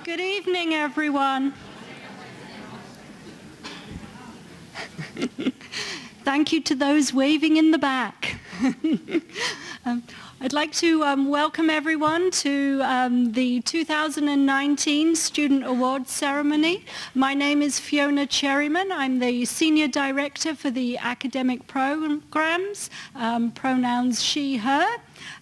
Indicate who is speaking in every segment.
Speaker 1: Good evening, everyone. Thank you to those waving in the back. I'd like to welcome everyone to the 2019 Student Awards Ceremony. My name is Fiona Cherryman. I'm the Senior Director for the Academic Programs, pronouns she, her.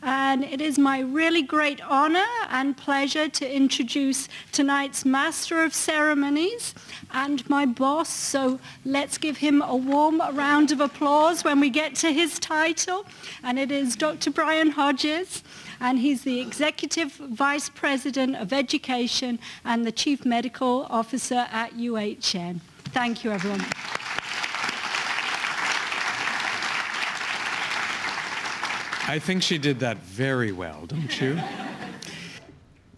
Speaker 1: And it is my really great honor and pleasure to introduce tonight's Master of Ceremonies and my boss. So let's give him a warm round of applause when we get to his title. And it is Dr. Brian Hodges, and he's the Executive Vice President of Education and the Chief Medical Officer at UHN. Thank you, everyone.
Speaker 2: I think she did that very well, don't you?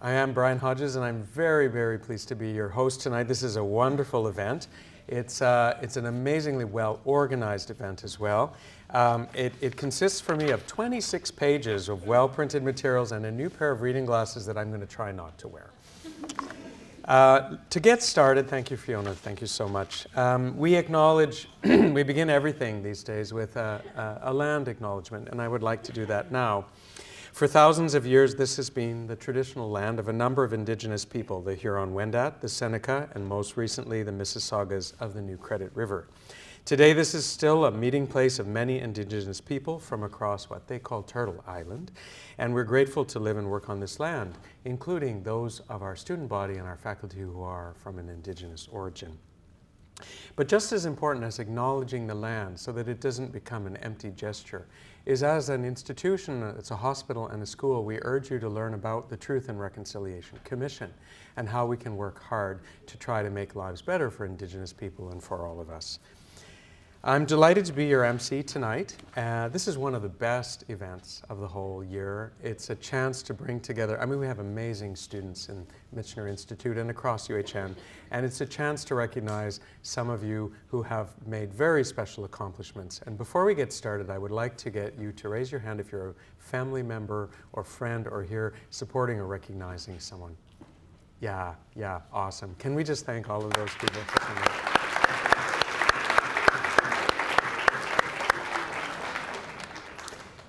Speaker 3: I am Brian Hodges, and I'm very, very pleased to be your host tonight. This is a wonderful event. It's an amazingly well-organized event as well. It consists for me of 26 pages of well-printed materials and a new pair of reading glasses that I'm going to try not to wear. To get started, thank you, Fiona, thank you so much. We acknowledge, we begin everything these days with a land acknowledgement, and I would like to do that now. For thousands of years, this has been the traditional land of a number of Indigenous people, the Huron-Wendat, the Seneca, and most recently the Mississaugas of the New Credit River. Today, this is still a meeting place of many Indigenous people from across what they call Turtle Island, and we're grateful to live and work on this land, including those of our student body and our faculty who are from an Indigenous origin. But just as important as acknowledging the land so that it doesn't become an empty gesture is, as an institution, it's a hospital and a school, we urge you to learn about the Truth and Reconciliation Commission and how we can work hard to try to make lives better for Indigenous people and for all of us. I'm delighted to be your MC tonight. This is one of the best events of the whole year. It's a chance to bring together, we have amazing students in Michener Institute and across UHN, and it's a chance to recognize some of you who have made very special accomplishments. And before we get started, I would like to get you to raise your hand if you're a family member or friend or here supporting or recognizing someone. Yeah, awesome. Can we just thank all of those people for tonight?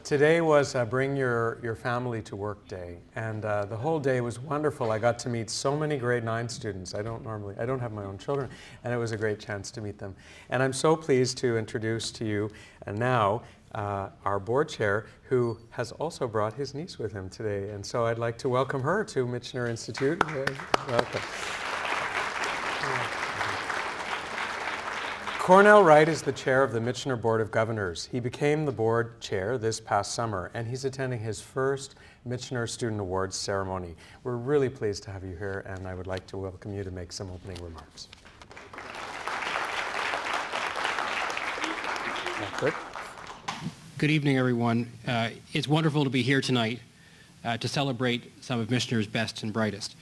Speaker 3: Today was Bring Your Family to Work Day, and the whole day was wonderful. I got to meet so many grade 9 students. I don't have my own children, and it was a great chance to meet them. And I'm so pleased to introduce to you now our board chair, who has also brought his niece with him today. And so I'd like to welcome her to Michener Institute. Welcome. Cornell Wright is the chair of the Michener Board of Governors. He became the board chair this past summer, and he's attending his first Michener Student Awards ceremony. We're really pleased to have you here, and I would like to welcome you to make some opening remarks.
Speaker 4: Good evening, everyone. It's wonderful to be here tonight to celebrate some of Michener's best and brightest.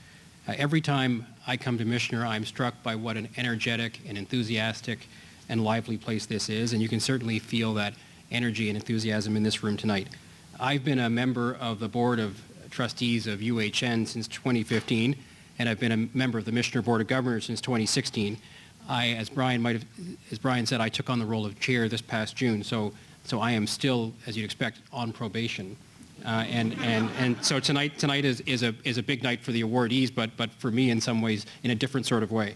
Speaker 4: Every time I come to Michener, I'm struck by what an energetic and enthusiastic and lively place this is, and you can certainly feel that energy and enthusiasm in this room tonight. I've been a member of the Board of Trustees of UHN since 2015, and I've been a member of the Michener Board of Governors since 2016. As Brian said, I took on the role of chair this past June, so I am still, as you'd expect, on probation. And so tonight is a big night for the awardees, but for me in some ways in a different sort of way.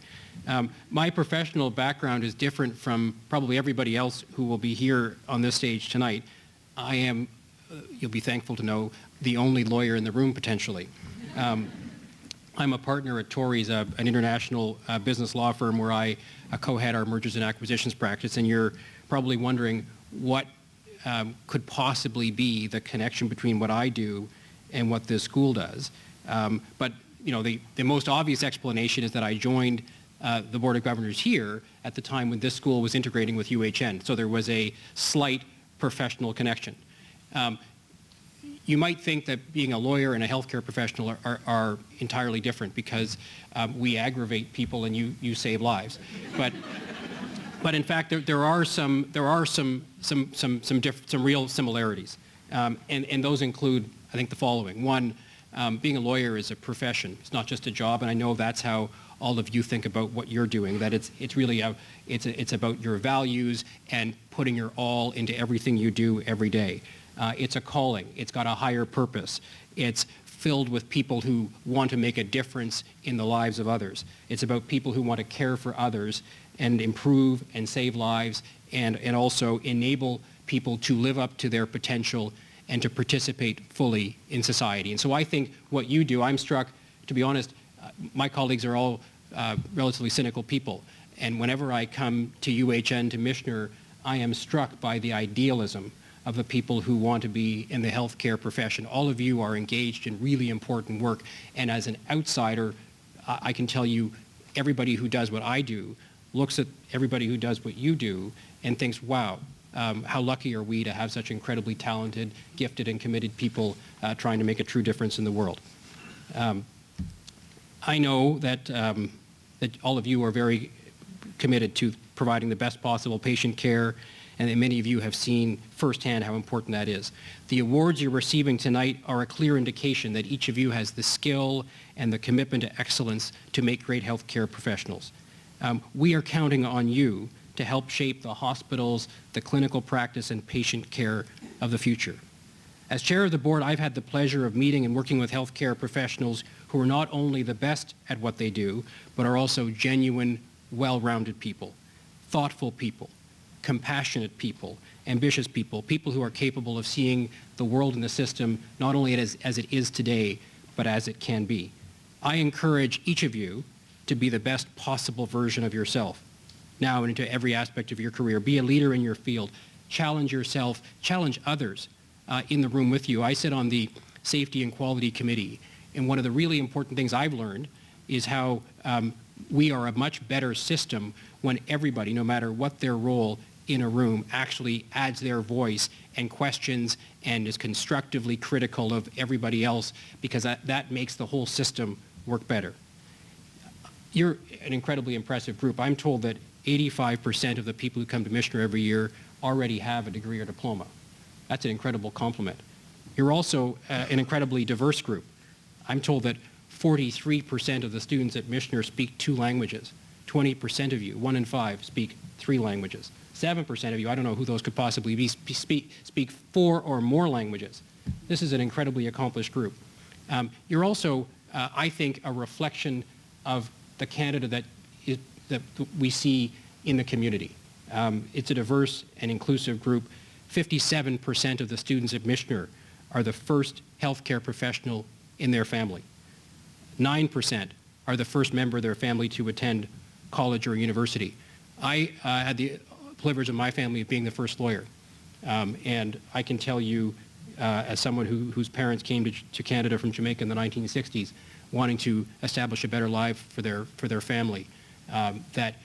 Speaker 4: My professional background is different from probably everybody else who will be here on this stage tonight. I am, you'll be thankful to know, the only lawyer in the room potentially. I'm a partner at Torrey's, an international business law firm where I co-head our mergers and acquisitions practice, and you're probably wondering what could possibly be the connection between what I do and what this school does. But the most obvious explanation is that I joined the Board of Governors here at the time when this school was integrating with UHN. So there was a slight professional connection. You might think that being a lawyer and a healthcare professional are entirely different because we aggravate people and you save lives. But in fact, there are some real similarities, and those include, I think, the following. One, being a lawyer is a profession. It's not just a job, and I know that's how all of you think about what you're doing, that it's really it's about your values and putting your all into everything you do every day. It's a calling. It's got a higher purpose. It's filled with people who want to make a difference in the lives of others. It's about people who want to care for others and improve and save lives and also enable people to live up to their potential and to participate fully in society. And so I think what you do, I'm struck, to be honest, my colleagues are all relatively cynical people. And whenever I come to UHN, to Michener, I am struck by the idealism of the people who want to be in the healthcare profession. All of you are engaged in really important work. And as an outsider, I can tell you, everybody who does what I do looks at everybody who does what you do and thinks, wow, how lucky are we to have such incredibly talented, gifted, and committed people trying to make a true difference in the world. I know that, that all of you are very committed to providing the best possible patient care, and that many of you have seen firsthand how important that is. The awards you're receiving tonight are a clear indication that each of you has the skill and the commitment to excellence to make great healthcare professionals. We are counting on you to help shape the hospitals, the clinical practice, and patient care of the future. As chair of the board, I've had the pleasure of meeting and working with healthcare professionals who are not only the best at what they do, but are also genuine, well-rounded people, thoughtful people, compassionate people, ambitious people, people who are capable of seeing the world and the system not only as it is today, but as it can be. I encourage each of you to be the best possible version of yourself, now and into every aspect of your career. Be a leader in your field. Challenge yourself. Challenge others in the room with you. I sit on the Safety and Quality Committee, and one of the really important things I've learned is how we are a much better system when everybody, no matter what their role in a room, actually adds their voice and questions and is constructively critical of everybody else, because that makes the whole system work better. You're an incredibly impressive group. I'm told that 85% of the people who come to Michener every year already have a degree or diploma. That's an incredible compliment. You're also an incredibly diverse group. I'm told that 43% of the students at Michener speak 2 languages. 20% of you, 1 in 5, speak 3 languages. 7% of you, I don't know who those could possibly be, speak 4 or more languages. This is an incredibly accomplished group. You're also, I think, a reflection of the Canada that we see in the community. It's a diverse and inclusive group. 57% of the students at Michener are the first healthcare professional in their family. 9% are the first member of their family to attend college or university. I had the privilege of my family of being the first lawyer. And I can tell you, as someone whose parents came to Canada from Jamaica in the 1960s, wanting to establish a better life for their family, that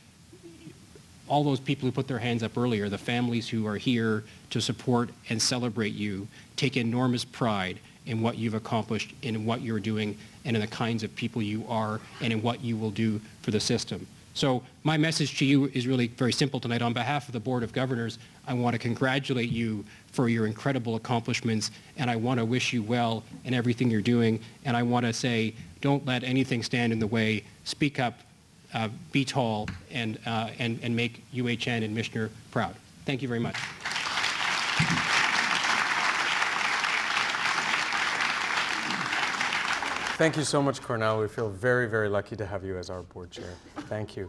Speaker 4: all those people who put their hands up earlier, the families who are here to support and celebrate you, take enormous pride in what you've accomplished, in what you're doing, and in the kinds of people you are, and in what you will do for the system. So my message to you is really very simple tonight. On behalf of the Board of Governors, I want to congratulate you for your incredible accomplishments, and I want to wish you well in everything you're doing. And I want to say, don't let anything stand in the way. Speak up, be tall, and make UHN and Michener proud. Thank you very much.
Speaker 3: Thank you so much, Cornell. We feel very, very lucky to have you as our board chair. Thank you.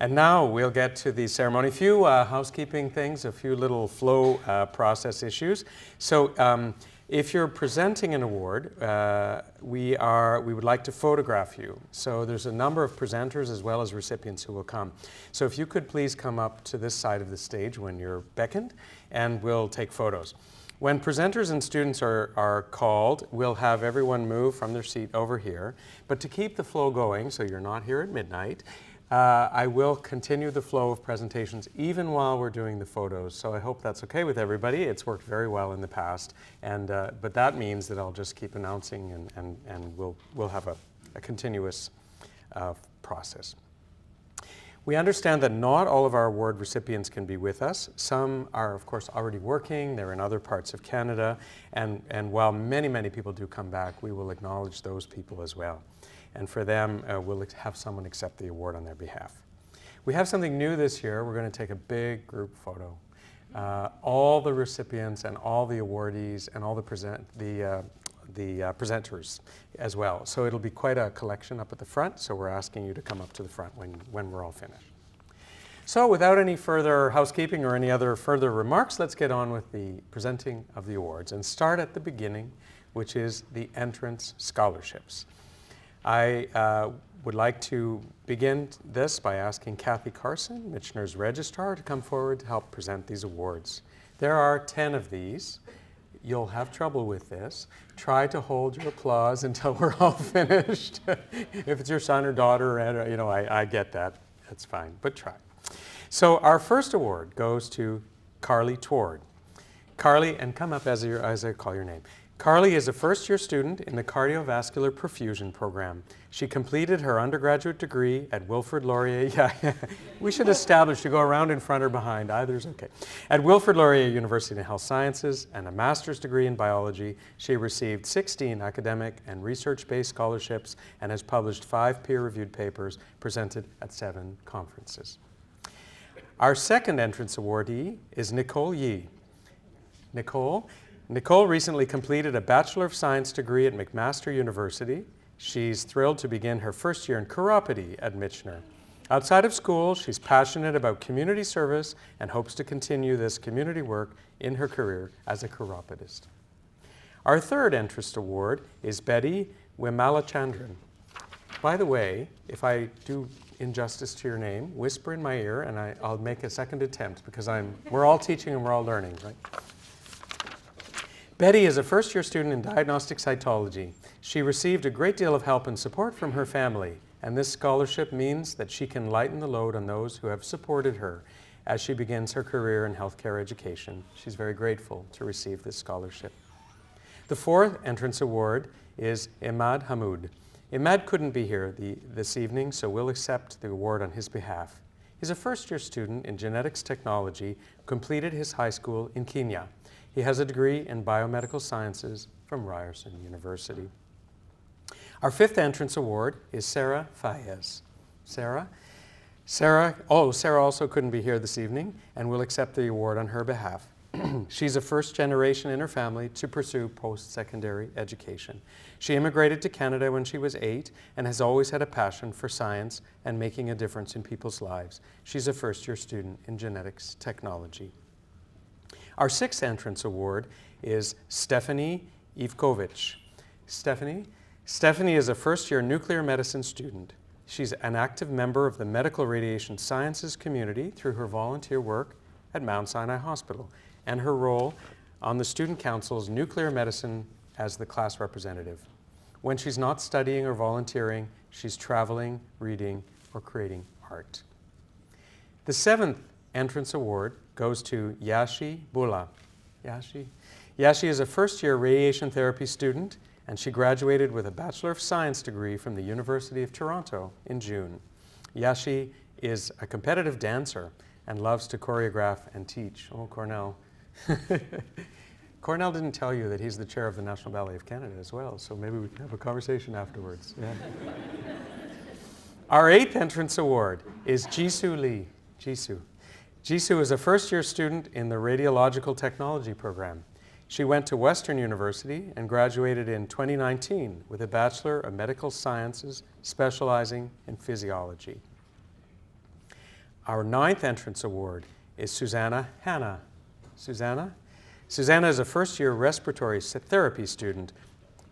Speaker 3: And now we'll get to the ceremony. A few housekeeping things, a few little flow process issues. So if you're presenting an award, we would like to photograph you. So there's a number of presenters as well as recipients who will come. So if you could please come up to this side of the stage when you're beckoned, and we'll take photos. When presenters and students are called, we'll have everyone move from their seat over here. But to keep the flow going, so you're not here at midnight, I will continue the flow of presentations even while we're doing the photos. So I hope that's okay with everybody. It's worked very well in the past. And, but that means that I'll just keep announcing and we'll have a continuous process. We understand that not all of our award recipients can be with us. Some are, of course, already working. They're in other parts of Canada. And while many, many people do come back, we will acknowledge those people as well. And for them, we'll have someone accept the award on their behalf. We have something new this year. We're going to take a big group photo. All the recipients and all the awardees and all the presenters as well. So it'll be quite a collection up at the front, so we're asking you to come up to the front when we're all finished. So without any further housekeeping or any other further remarks, let's get on with the presenting of the awards and start at the beginning, which is the entrance scholarships. I would like to begin this by asking Kathy Carson, Michener's registrar, to come forward to help present these awards. There are 10 of these. You'll have trouble with this. Try to hold your applause until we're all finished. If it's your son or daughter, I get that. That's fine, but try. So our first award goes to Carly Tward. Carly, and come up as I call your name. Carly is a first-year student in the cardiovascular perfusion program. She completed her undergraduate degree at Wilfrid Laurier. Yeah, we should establish to go around in front or behind. Either's okay. At Wilfrid Laurier University in Health Sciences and a master's degree in biology, she received 16 academic and research-based scholarships and has published 5 peer-reviewed papers presented at 7 conferences. Our second entrance awardee is Nicole Yee. Nicole recently completed a Bachelor of Science degree at McMaster University. She's thrilled to begin her first year in chiropody at Michener. Outside of school, she's passionate about community service and hopes to continue this community work in her career as a chiropodist. Our third entrance award is Betty Wimalachandran. By the way, if I do injustice to your name, whisper in my ear and I'll make a second attempt because we're all teaching and we're all learning, right? Betty is a first-year student in diagnostic cytology. She received a great deal of help and support from her family, and this scholarship means that she can lighten the load on those who have supported her as she begins her career in healthcare education. She's very grateful to receive this scholarship. The fourth entrance award is Imad Hamoud. Imad couldn't be here this evening, so we'll accept the award on his behalf. He's a first-year student in genetics technology who completed his high school in Kenya. He has a degree in biomedical sciences from Ryerson University. Our fifth entrance award is Sarah Fayez. Sarah also couldn't be here this evening, and we'll accept the award on her behalf. She's a first generation in her family to pursue post-secondary education. She immigrated to Canada when she was 8 and has always had a passion for science and making a difference in people's lives. She's a first-year student in genetics technology. Our sixth entrance award is Stephanie Ivkovic. Stephanie is a first-year nuclear medicine student. She's an active member of the medical radiation sciences community through her volunteer work at Mount Sinai Hospital and her role on the Student Council's nuclear medicine as the class representative. When she's not studying or volunteering, she's traveling, reading, or creating art. The seventh entrance award goes to Yashi Bula. Yashi is a first-year radiation therapy student, and she graduated with a Bachelor of Science degree from the University of Toronto in June. Yashi is a competitive dancer and loves to choreograph and teach. Oh, Cornell. Cornell didn't tell you that he's the chair of the National Ballet of Canada as well, so maybe we can have a conversation afterwards. Yeah. Our eighth entrance award is Jisoo Lee. Jisoo is a first-year student in the Radiological Technology program. She went to Western University and graduated in 2019 with a Bachelor of Medical Sciences specializing in physiology. Our ninth entrance award is Susanna Hanna. Susanna is a first-year respiratory therapy student.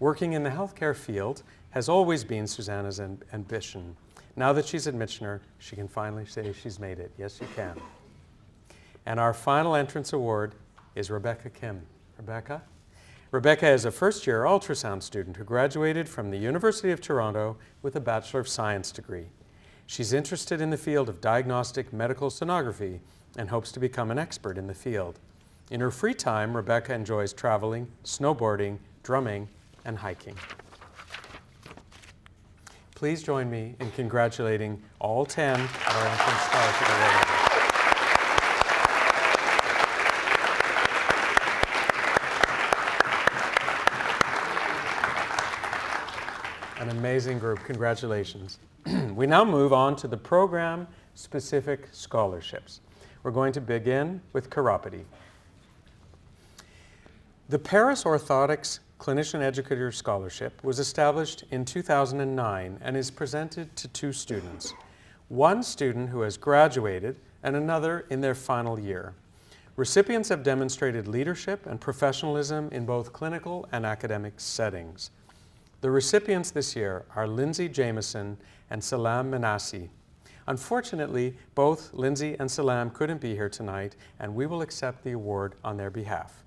Speaker 3: Working in the healthcare field has always been Susanna's ambition. Now that she's at Michener, she can finally say she's made it. Yes, you can. And our final entrance award is Rebecca Kim. Rebecca is a first-year ultrasound student who graduated from the University of Toronto with a Bachelor of Science degree. She's interested in the field of diagnostic medical sonography and hopes to become an expert in the field. In her free time, Rebecca enjoys traveling, snowboarding, drumming, and hiking. Please join me in congratulating all 10 of our entrance scholarship award winners. An amazing group. Congratulations. We now move on to the program-specific scholarships. We're going to begin with chiropody. The Paris Orthotics Clinician Educator Scholarship was established in 2009 and is presented to 2 students. One student who has graduated and another in their final year. Recipients have demonstrated leadership and professionalism in both clinical and academic settings. The recipients this year are Lindsay Jameson and Salam Manassi. Unfortunately, both Lindsay and Salam couldn't be here tonight, and we will accept the award on their behalf.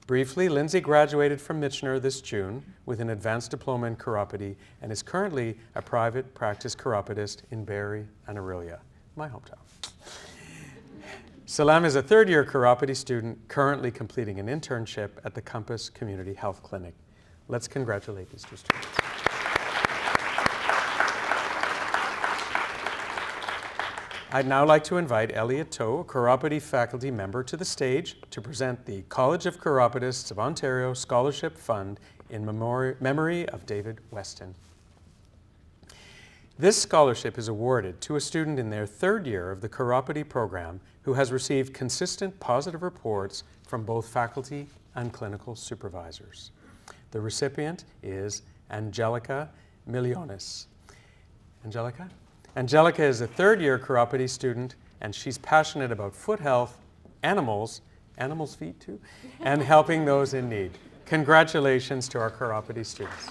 Speaker 3: Briefly, Lindsay graduated from Michener this June with an advanced diploma in chiropody and is currently a private practice chiropodist in Barrie and Orillia, my hometown. Salam is a third-year chiropody student currently completing an internship at the Compass Community Health Clinic. Let's congratulate these 2 students. I'd now like to invite Elliot Toe, a chiropody faculty member, to the stage to present the College of Chiropodists of Ontario Scholarship Fund in memory of David Weston. This scholarship is awarded to a student in their 3rd year of the chiropody program who has received consistent positive reports from both faculty and clinical supervisors. The recipient is Angelica Milionis. Angelica? Angelica is a 3rd-year chiropody student, and she's passionate about foot health, animals feet too, and helping those in need. Congratulations to our chiropody students.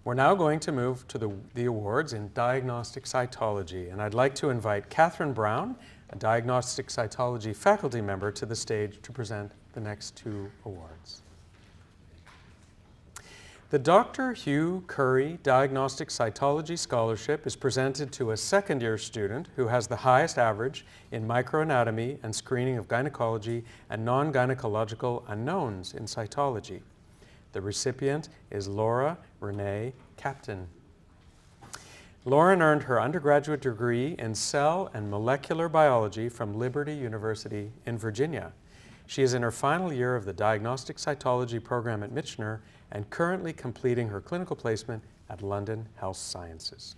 Speaker 3: We're now going to move to the awards in diagnostic cytology, and I'd like to invite Catherine Brown, a diagnostic cytology faculty member, to the stage to present the next 2 awards. The Dr. Hugh Curry Diagnostic Cytology Scholarship is presented to a 2nd-year student who has the highest average in microanatomy and screening of gynecology and non-gynecological unknowns in cytology. The recipient is Laura Renee Captain. Lauren earned her undergraduate degree in cell and molecular biology from Liberty University in Virginia. She is in her final year of the diagnostic cytology program at Michener and currently completing her clinical placement at London Health Sciences.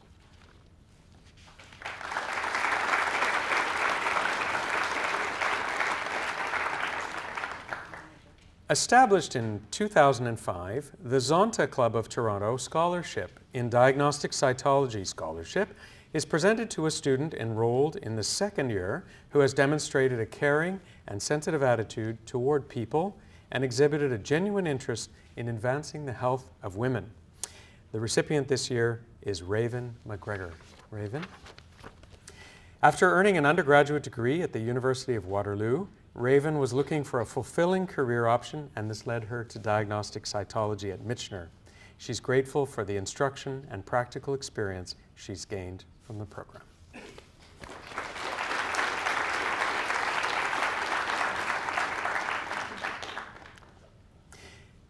Speaker 3: Established in 2005, the Zonta Club of Toronto Scholarship in Diagnostic Cytology Scholarship is presented to a student enrolled in the 2nd year who has demonstrated a caring and sensitive attitude toward people and exhibited a genuine interest in advancing the health of women. The recipient this year is Raven McGregor. Raven? After earning an undergraduate degree at the University of Waterloo, Raven was looking for a fulfilling career option, and this led her to diagnostic cytology at Michener. She's grateful for the instruction and practical experience she's gained from the program.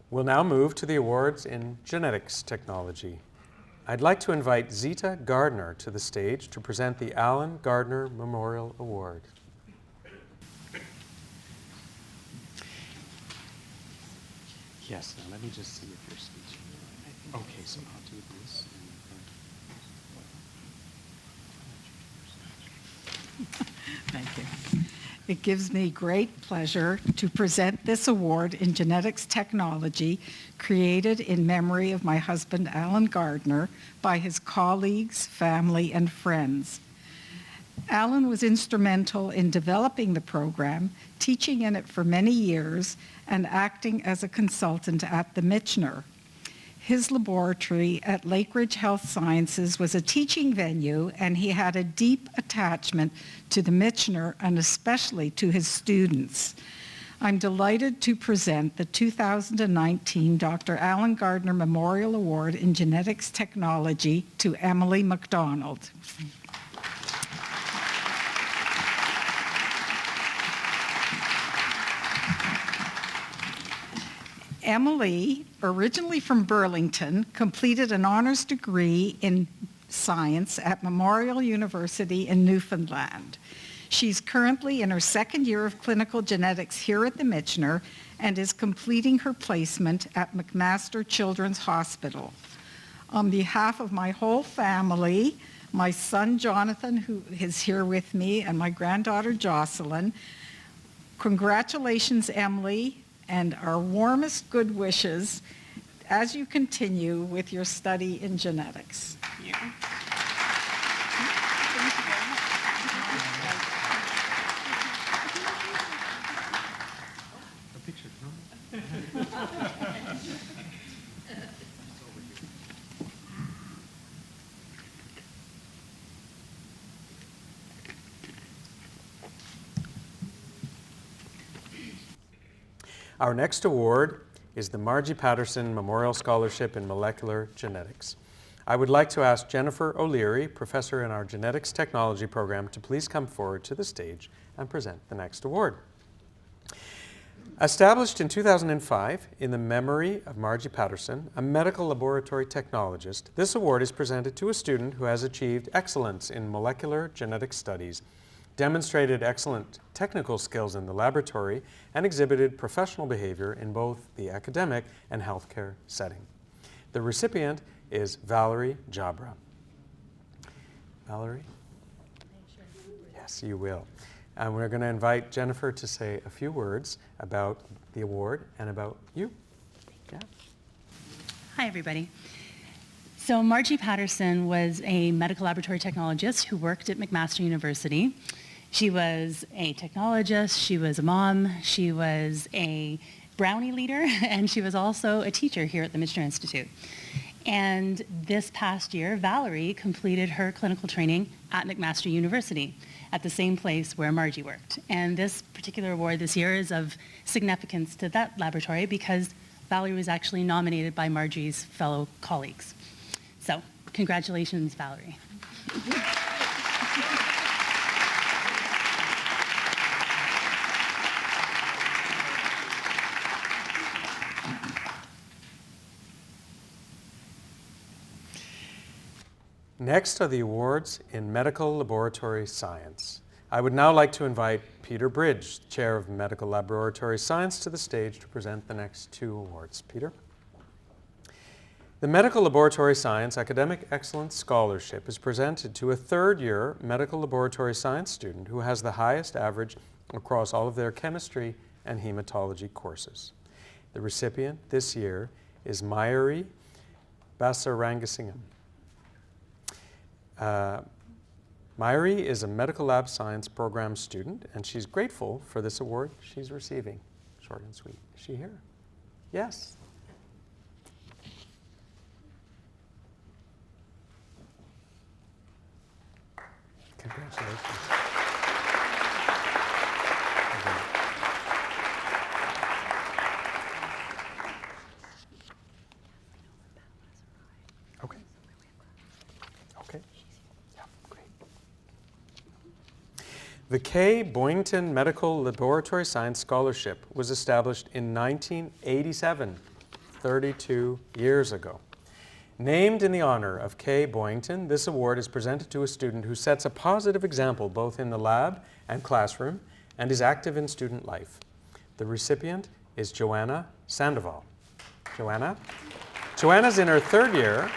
Speaker 3: We'll now move to the awards in genetics technology. I'd like to invite Zita Gardner to the stage to present the Alan Gardner Memorial Award. Yes, now let me just see if your speech. Okay, so I'll do this.
Speaker 5: Thank you. It gives me great pleasure to present this award in genetics technology created in memory of my husband, Alan Gardner, by his colleagues, family, and friends. Alan was instrumental in developing the program, teaching in it for many years, and acting as a consultant at the Michener. His laboratory at Lakeridge Health Sciences was a teaching venue, and he had a deep attachment to the Michener and especially to his students. I'm delighted to present the 2019 Dr. Alan Gardner Memorial Award in Genetics Technology to Emily MacDonald. Emily, originally from Burlington, completed an honors degree in science at Memorial University in Newfoundland. She's currently in her second year of clinical genetics here at the Michener and is completing her placement at McMaster Children's Hospital. On behalf of my whole family, my son Jonathan, who is here with me, and my granddaughter Jocelyn, congratulations, Emily, and our warmest good wishes as you continue with your study in genetics.
Speaker 3: Our next award is the Margie Patterson Memorial Scholarship in Molecular Genetics. I would like to ask Jennifer O'Leary, professor in our Genetics Technology program, to please come forward to the stage and present the next award. Established in 2005 in the memory of Margie Patterson, a medical laboratory technologist, this award is presented to a student who has achieved excellence in molecular genetic studies, demonstrated excellent technical skills in the laboratory, and exhibited professional behavior in both the academic and healthcare setting. The recipient is Valerie Jabra. Valerie? Yes, you will. And we're going to invite Jennifer to say a few words about the award and about you. Yeah.
Speaker 6: Hi, everybody. So Margie Patterson was a medical laboratory technologist who worked at McMaster University. She was a technologist, she was a mom, she was a Brownie leader, and she was also a teacher here at the Michener Institute. And this past year, Valerie completed her clinical training at McMaster University, at the same place where Margie worked. And this particular award this year is of significance to that laboratory because Valerie was actually nominated by Margie's fellow colleagues. So, congratulations, Valerie.
Speaker 3: Next are the awards in medical laboratory science. I would now like to invite Peter Bridge, Chair of Medical Laboratory Science, to the stage to present the next two awards. Peter? The Medical Laboratory Science Academic Excellence Scholarship is presented to a third-year medical laboratory science student who has the highest average across all of their chemistry and hematology courses. The recipient this year is Mayuri Basarangasingam. Mayuri is a medical lab science program student, and she's grateful for this award she's receiving. Short and sweet. Is she here? Yes. Congratulations. Okay. Okay. Yeah, great. The K. Boynton Medical Laboratory Science Scholarship was established in 1987, 32 years ago. Named in the honor of K. Boynton, this award is presented to a student who sets a positive example both in the lab and classroom and is active in student life. The recipient is Joanna Sandoval. Joanna? Joanna's in her third year.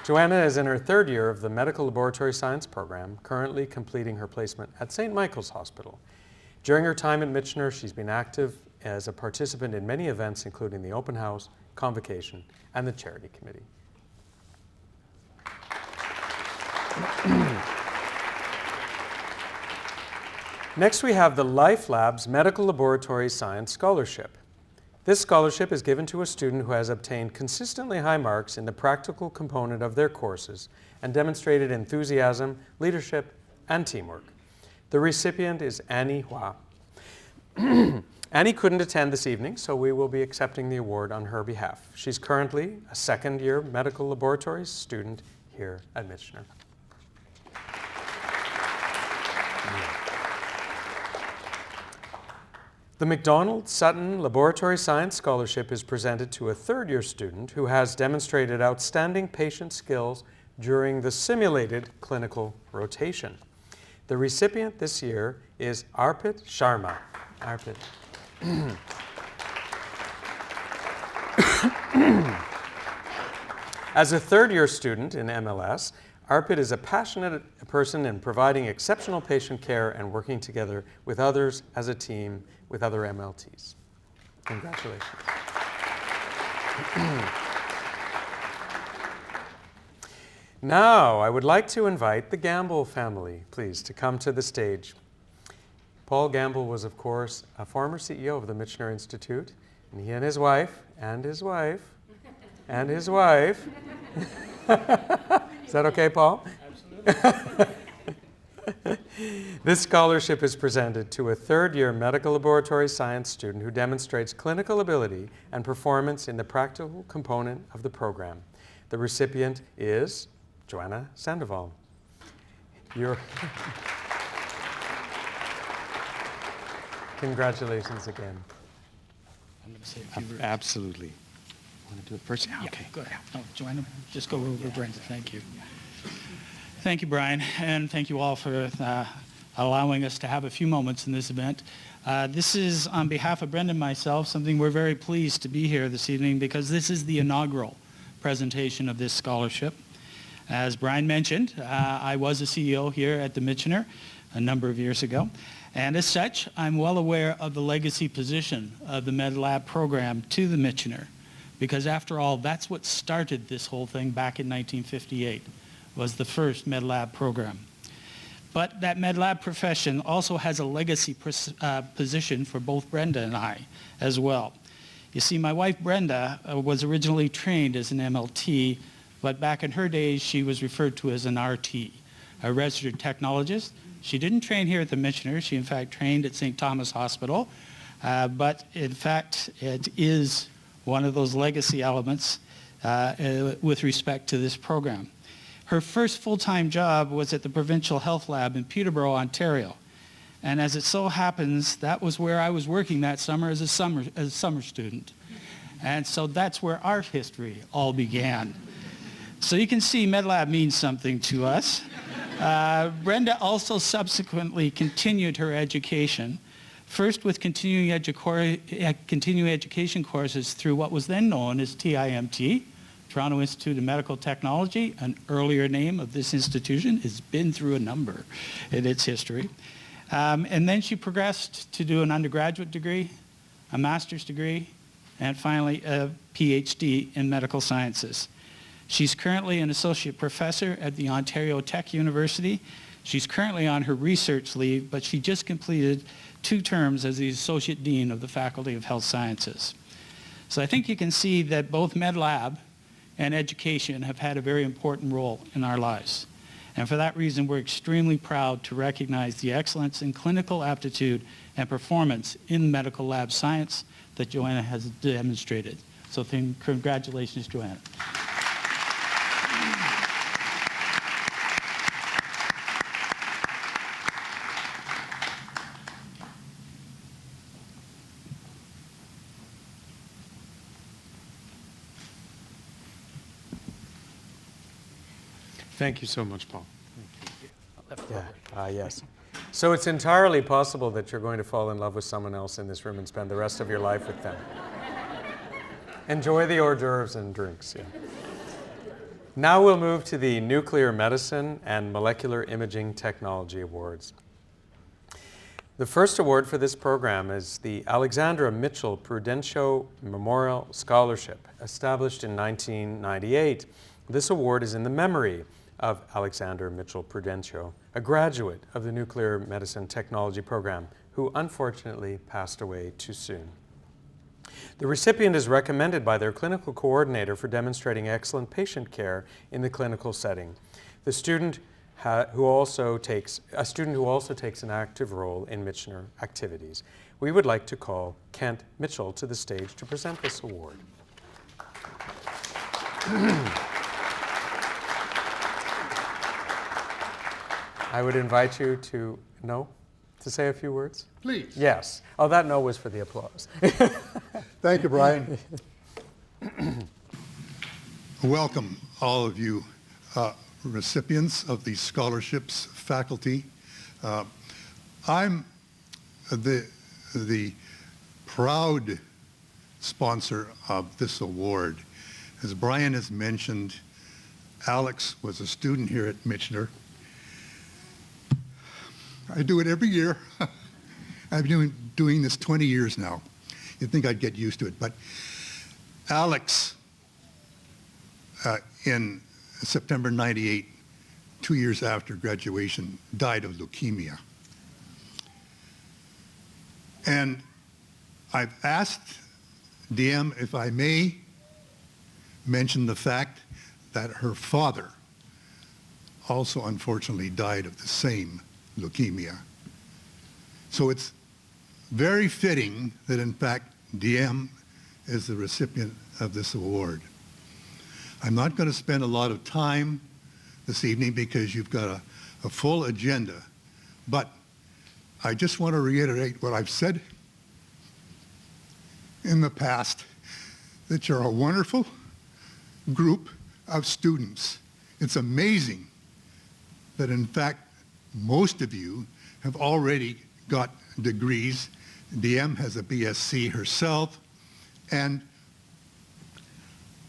Speaker 3: Joanna is in her third year of the Medical Laboratory Science program, currently completing her placement at St. Michael's Hospital. During her time at Michener, she's been active as a participant in many events, including the open house, convocation, and the charity committee. Next, we have the Life Labs Medical Laboratory Science Scholarship. This scholarship is given to a student who has obtained consistently high marks in the practical component of their courses and demonstrated enthusiasm, leadership, and teamwork. The recipient is Annie Hua. Annie couldn't attend this evening, so we will be accepting the award on her behalf. She's currently a second-year medical laboratory student here at Michener. The McDonald Sutton Laboratory Science Scholarship is presented to a third-year student who has demonstrated outstanding patient skills during the simulated clinical rotation. The recipient this year is Arpit Sharma. Arpit. As a third-year student in MLS, Arpit is a passionate person in providing exceptional patient care and working together with others as a team with other MLTs. Congratulations. Now, I would like to invite the Gamble family, please, to come to the stage. Paul Gamble was, of course, a former CEO of the Michener Institute, and he and his wife, is that okay, Paul? Absolutely. This scholarship is presented to a third-year medical laboratory science student who demonstrates clinical ability and performance in the practical component of the program. The recipient is Joanna Sandoval. Congratulations again.
Speaker 7: I'm going to say a few words.
Speaker 2: Absolutely. Want to do it first? Yeah, okay.
Speaker 7: Go ahead. No, Joanna, just go over Brenda. Thank you. Thank you, Brian, and thank you all for allowing us to have a few moments in this event. This is, on behalf of Brenda and myself, something we're very pleased to be here this evening because this is the inaugural presentation of this scholarship. As Brian mentioned, I was a CEO here at the Michener a number of years ago, and as such, I'm well aware of the legacy position of the MedLab program to the Michener, because after all, that's what started this whole thing back in 1958, was the first MedLab program. But that MedLab profession also has a legacy position for both Brenda and I as well. You see, my wife Brenda was originally trained as an MLT, but back in her days, she was referred to as an RT, a registered technologist. She didn't train here at the Michener. She, in fact, trained at St. Thomas Hospital. But, in fact, it is one of those legacy elements with respect to this program. Her first full-time job was at the Provincial Health Lab in Peterborough, Ontario. And as it so happens, that was where I was working that summer as a summer student. And so that's where our history all began. So you can see MedLab means something to us. Brenda also subsequently continued her education, first with continuing education courses through what was then known as TIMT, Toronto Institute of Medical Technology, an earlier name of this institution. It's been through a number in its history. And then she progressed to do an undergraduate degree, a master's degree, and finally a PhD in medical sciences. She's currently an associate professor at the Ontario Tech University. She's currently on her research leave, but she just completed 2 terms as the Associate Dean of the Faculty of Health Sciences. So I think you can see that both MedLab and education have had a very important role in our lives. And for that reason, we're extremely proud to recognize the excellence in clinical aptitude and performance in medical lab science that Joanna has demonstrated. So congratulations, Joanna.
Speaker 2: Thank you so much, Paul.
Speaker 3: Yes. So it's entirely possible that you're going to fall in love with someone else in this room and spend the rest of your life with them. Enjoy the hors d'oeuvres and drinks. Yeah. Now we'll move to the Nuclear Medicine and Molecular Imaging Technology Awards. The first award for this program is the Alexandra Mitchell Prudencio Memorial Scholarship, established in 1998. This award is in the memory of Alexander Mitchell Prudencio, a graduate of the Nuclear Medicine Technology Program, who unfortunately passed away too soon. The recipient is recommended by their clinical coordinator for demonstrating excellent patient care in the clinical setting. The student who also takes an active role in Michener activities. We would like to call Kent Mitchell to the stage to present this award. I would invite you to to say a few words?
Speaker 8: Please.
Speaker 3: Yes. Oh, that no was for the applause.
Speaker 8: Thank you, Brian. Welcome, all of you recipients of these scholarships, faculty. I'm the proud sponsor of this award. As Brian has mentioned, Alex was a student here at Michener. I do it every year. I've been doing this 20 years now. You'd think I'd get used to it, but Alex, in September 98, 2 years after graduation, died of leukemia. And I've asked DM if I may mention the fact that her father also unfortunately died of the same leukemia. So it's very fitting that in fact DM is the recipient of this award. I'm not going to spend a lot of time this evening because you've got a full agenda, but I just want to reiterate what I've said in the past, that you're a wonderful group of students. It's amazing that in fact most of you have already got degrees. DM has a BSc herself, and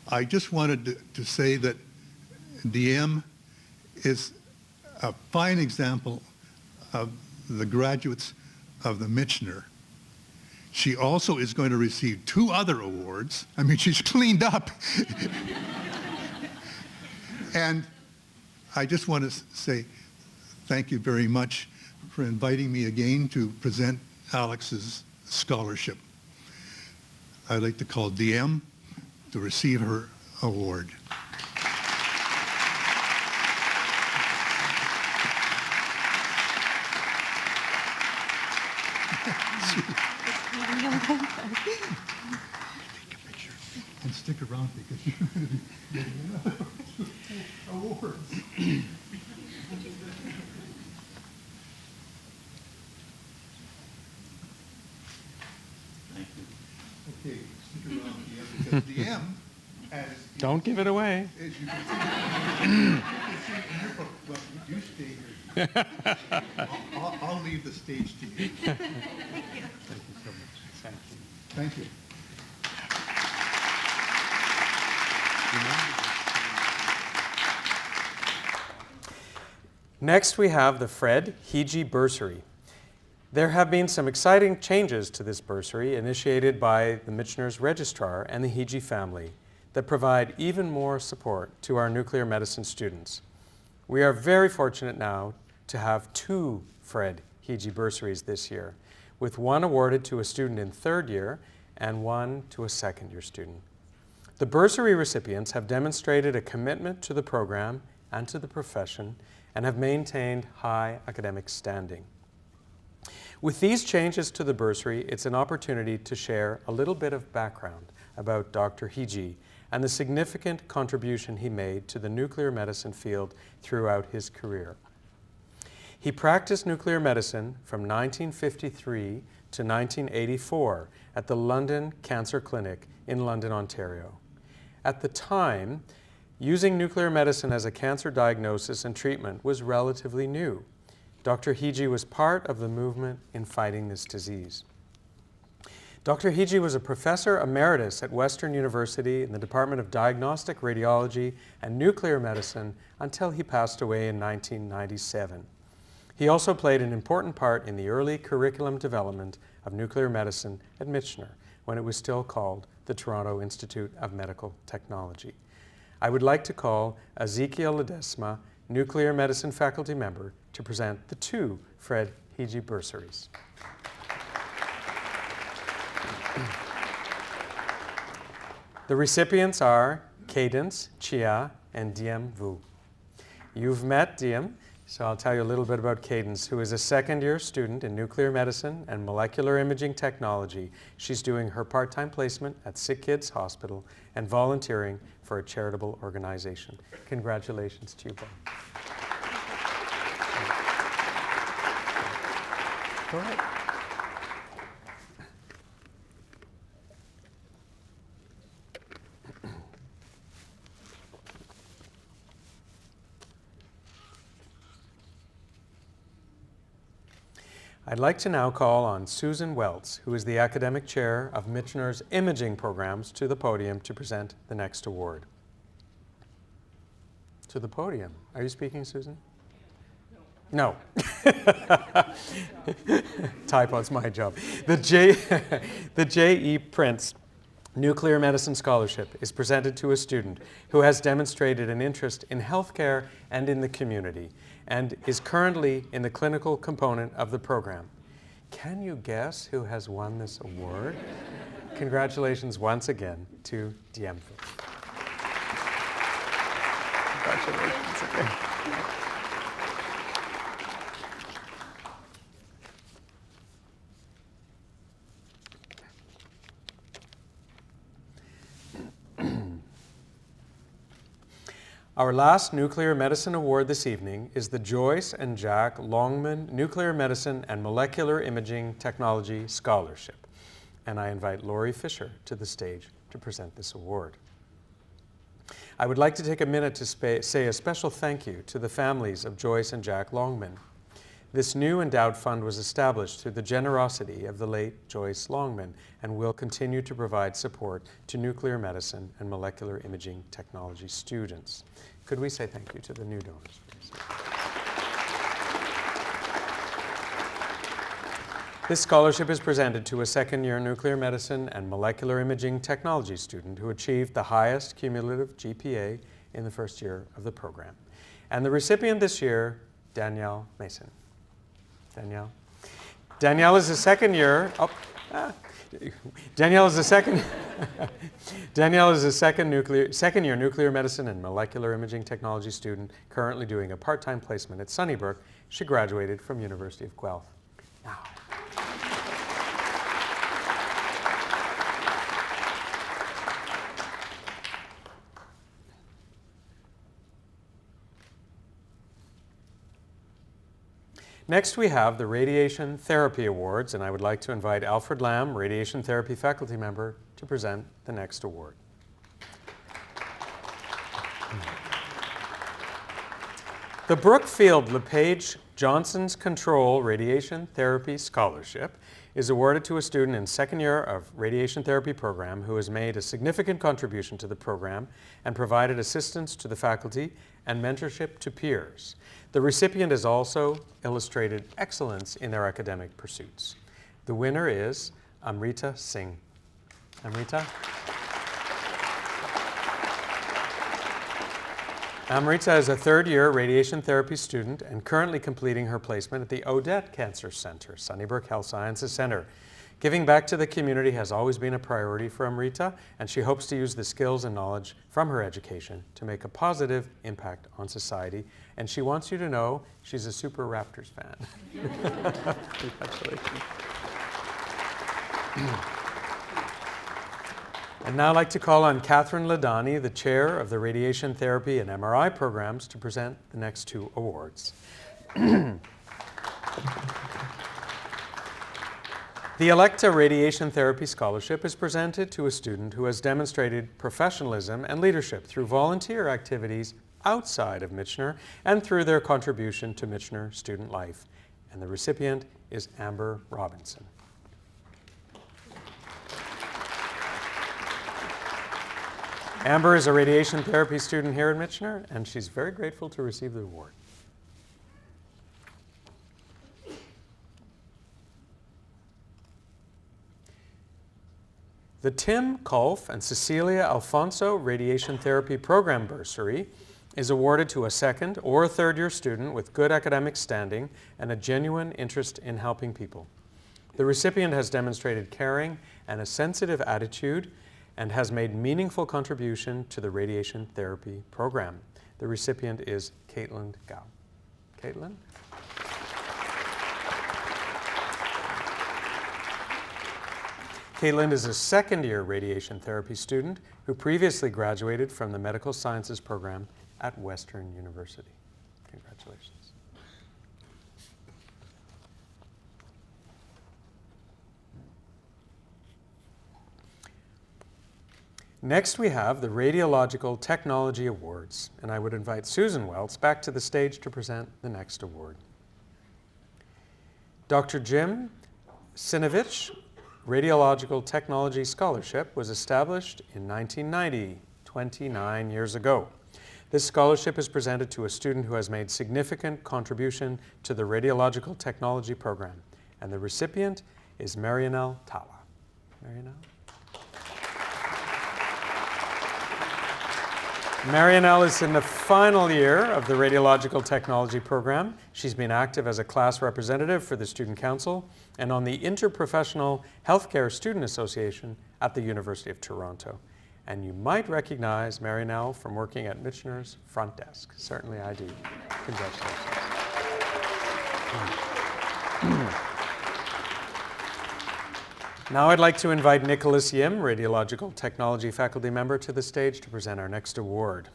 Speaker 8: I just wanted to say that DM is a fine example of the graduates of the Michener. She also is going to receive 2 other awards. I mean, she's cleaned up. And I just want to say thank you very much for inviting me again to present Alex's scholarship. I'd like to call DM to receive her award. Take a picture and stick around because you're going to be getting another award. Thank you. Okay, stick around DM because DM, as
Speaker 3: Don't give it away.
Speaker 8: as you can see in your book, well, you stay here. I'll leave the stage to you. Thank you so much.
Speaker 3: Thank you.
Speaker 8: Thank you.
Speaker 3: Next, we have the Fred Hegyi Bursary. There have been some exciting changes to this bursary initiated by the Michener's registrar and the Hegyi family that provide even more support to our nuclear medicine students. We are very fortunate now to have 2 Fred Hegyi bursaries this year, with 1 awarded to a student in 3rd year and 1 to a 2nd year student. The bursary recipients have demonstrated a commitment to the program and to the profession and have maintained high academic standing. With these changes to the bursary, it's an opportunity to share a little bit of background about Dr. Hegyi and the significant contribution he made to the nuclear medicine field throughout his career. He practiced nuclear medicine from 1953 to 1984 at the London Cancer Clinic in London, Ontario. At the time, using nuclear medicine as a cancer diagnosis and treatment was relatively new. Dr. Hegyi was part of the movement in fighting this disease. Dr. Hegyi was a professor emeritus at Western University in the Department of Diagnostic Radiology and Nuclear Medicine until he passed away in 1997. He also played an important part in the early curriculum development of nuclear medicine at Michener, when it was still called the Toronto Institute of Medical Technology. I would like to call Ezekiel Ledesma, nuclear medicine faculty member, to present the 2 Fred Hegyi bursaries. The recipients are Cadence, Chia, and Diem Vu. You've met Diem, so I'll tell you a little bit about Cadence, who is a 2nd year student in nuclear medicine and molecular imaging technology. She's doing her part-time placement at Sick Kids Hospital and volunteering for a charitable organization. Congratulations to you both. Go ahead. I'd like to now call on Susan Welts, who is the Academic Chair of Michener's Imaging Programs, to the podium to present the next award. To the podium. Are you speaking, Susan? No. Typo's my job. The J.E. Prince Nuclear Medicine Scholarship is presented to a student who has demonstrated an interest in healthcare and in the community, and is currently in the clinical component of the program. Can you guess who has won this award? Congratulations once again to Diem. Congratulations again. Our last Nuclear Medicine Award this evening is the Joyce and Jack Longman Nuclear Medicine and Molecular Imaging Technology Scholarship. And I invite Lori Fisher to the stage to present this award. I would like to take a minute to say a special thank you to the families of Joyce and Jack Longman. This new endowed fund was established through the generosity of the late Joyce Longman and will continue to provide support to nuclear medicine and molecular imaging technology students. Could we say thank you to the new donors, please? This scholarship is presented to a second-year nuclear medicine and molecular imaging technology student who achieved the highest cumulative GPA in the first year of the program. And the recipient this year, Danielle Mason. Danielle is a second-year. Danielle is a second-year nuclear medicine and molecular imaging technology student currently doing a part-time placement at Sunnybrook. She graduated from University of Guelph. Now. Next, we have the Radiation Therapy Awards, and I would like to invite Alfred Lamb, Radiation Therapy faculty member, to present the next award. The Brookfield LePage Johnson's Control Radiation Therapy Scholarship is awarded to a student in second year of radiation therapy program who has made a significant contribution to the program and provided assistance to the faculty and mentorship to peers. The recipient has also illustrated excellence in their academic pursuits. The winner is Amrita Singh. Amrita? Amrita is a third-year radiation therapy student and currently completing her placement at the Odette Cancer Center, Sunnybrook Health Sciences Center. Giving back to the community has always been a priority for Amrita, and she hopes to use the skills and knowledge from her education to make a positive impact on society. And she wants you to know she's a Super Raptors fan. Congratulations. I'd now like to call on Catherine Ladani, the chair of the Radiation Therapy and MRI programs, to present the next two awards. The Electa Radiation Therapy Scholarship is presented to a student who has demonstrated professionalism and leadership through volunteer activities outside of Michener and through their contribution to Michener student life. And the recipient is Amber Robinson. Amber is a radiation therapy student here at Michener, and she's very grateful to receive the award. The Tim Kolf and Cecilia Alfonso Radiation Therapy Program Bursary is awarded to a second or a third-year student with good academic standing and a genuine interest in helping people. The recipient has demonstrated caring and a sensitive attitude and has made meaningful contribution to the radiation therapy program. The recipient is Caitlin Gao. Caitlin? Caitlin is a second-year radiation therapy student who previously graduated from the Medical Sciences program at Western University. Congratulations. Next, we have the Radiological Technology Awards, and I would invite Susan Welts back to the stage to present the next award. Dr. Jim Sinovich Radiological Technology Scholarship was established in 1990, 29 years ago. This scholarship is presented to a student who has made significant contribution to the radiological technology program, and the recipient is Marianelle Tawa. Marianelle? Marianelle is in the final year of the Radiological Technology program. She's been active as a class representative for the Student Council and on the Interprofessional Healthcare Student Association at the University of Toronto. And you might recognize Marianelle from working at Michener's front desk. Certainly I do. Congratulations. Now I'd like to invite Nicholas Yim, Radiological Technology faculty member, to the stage to present our next award.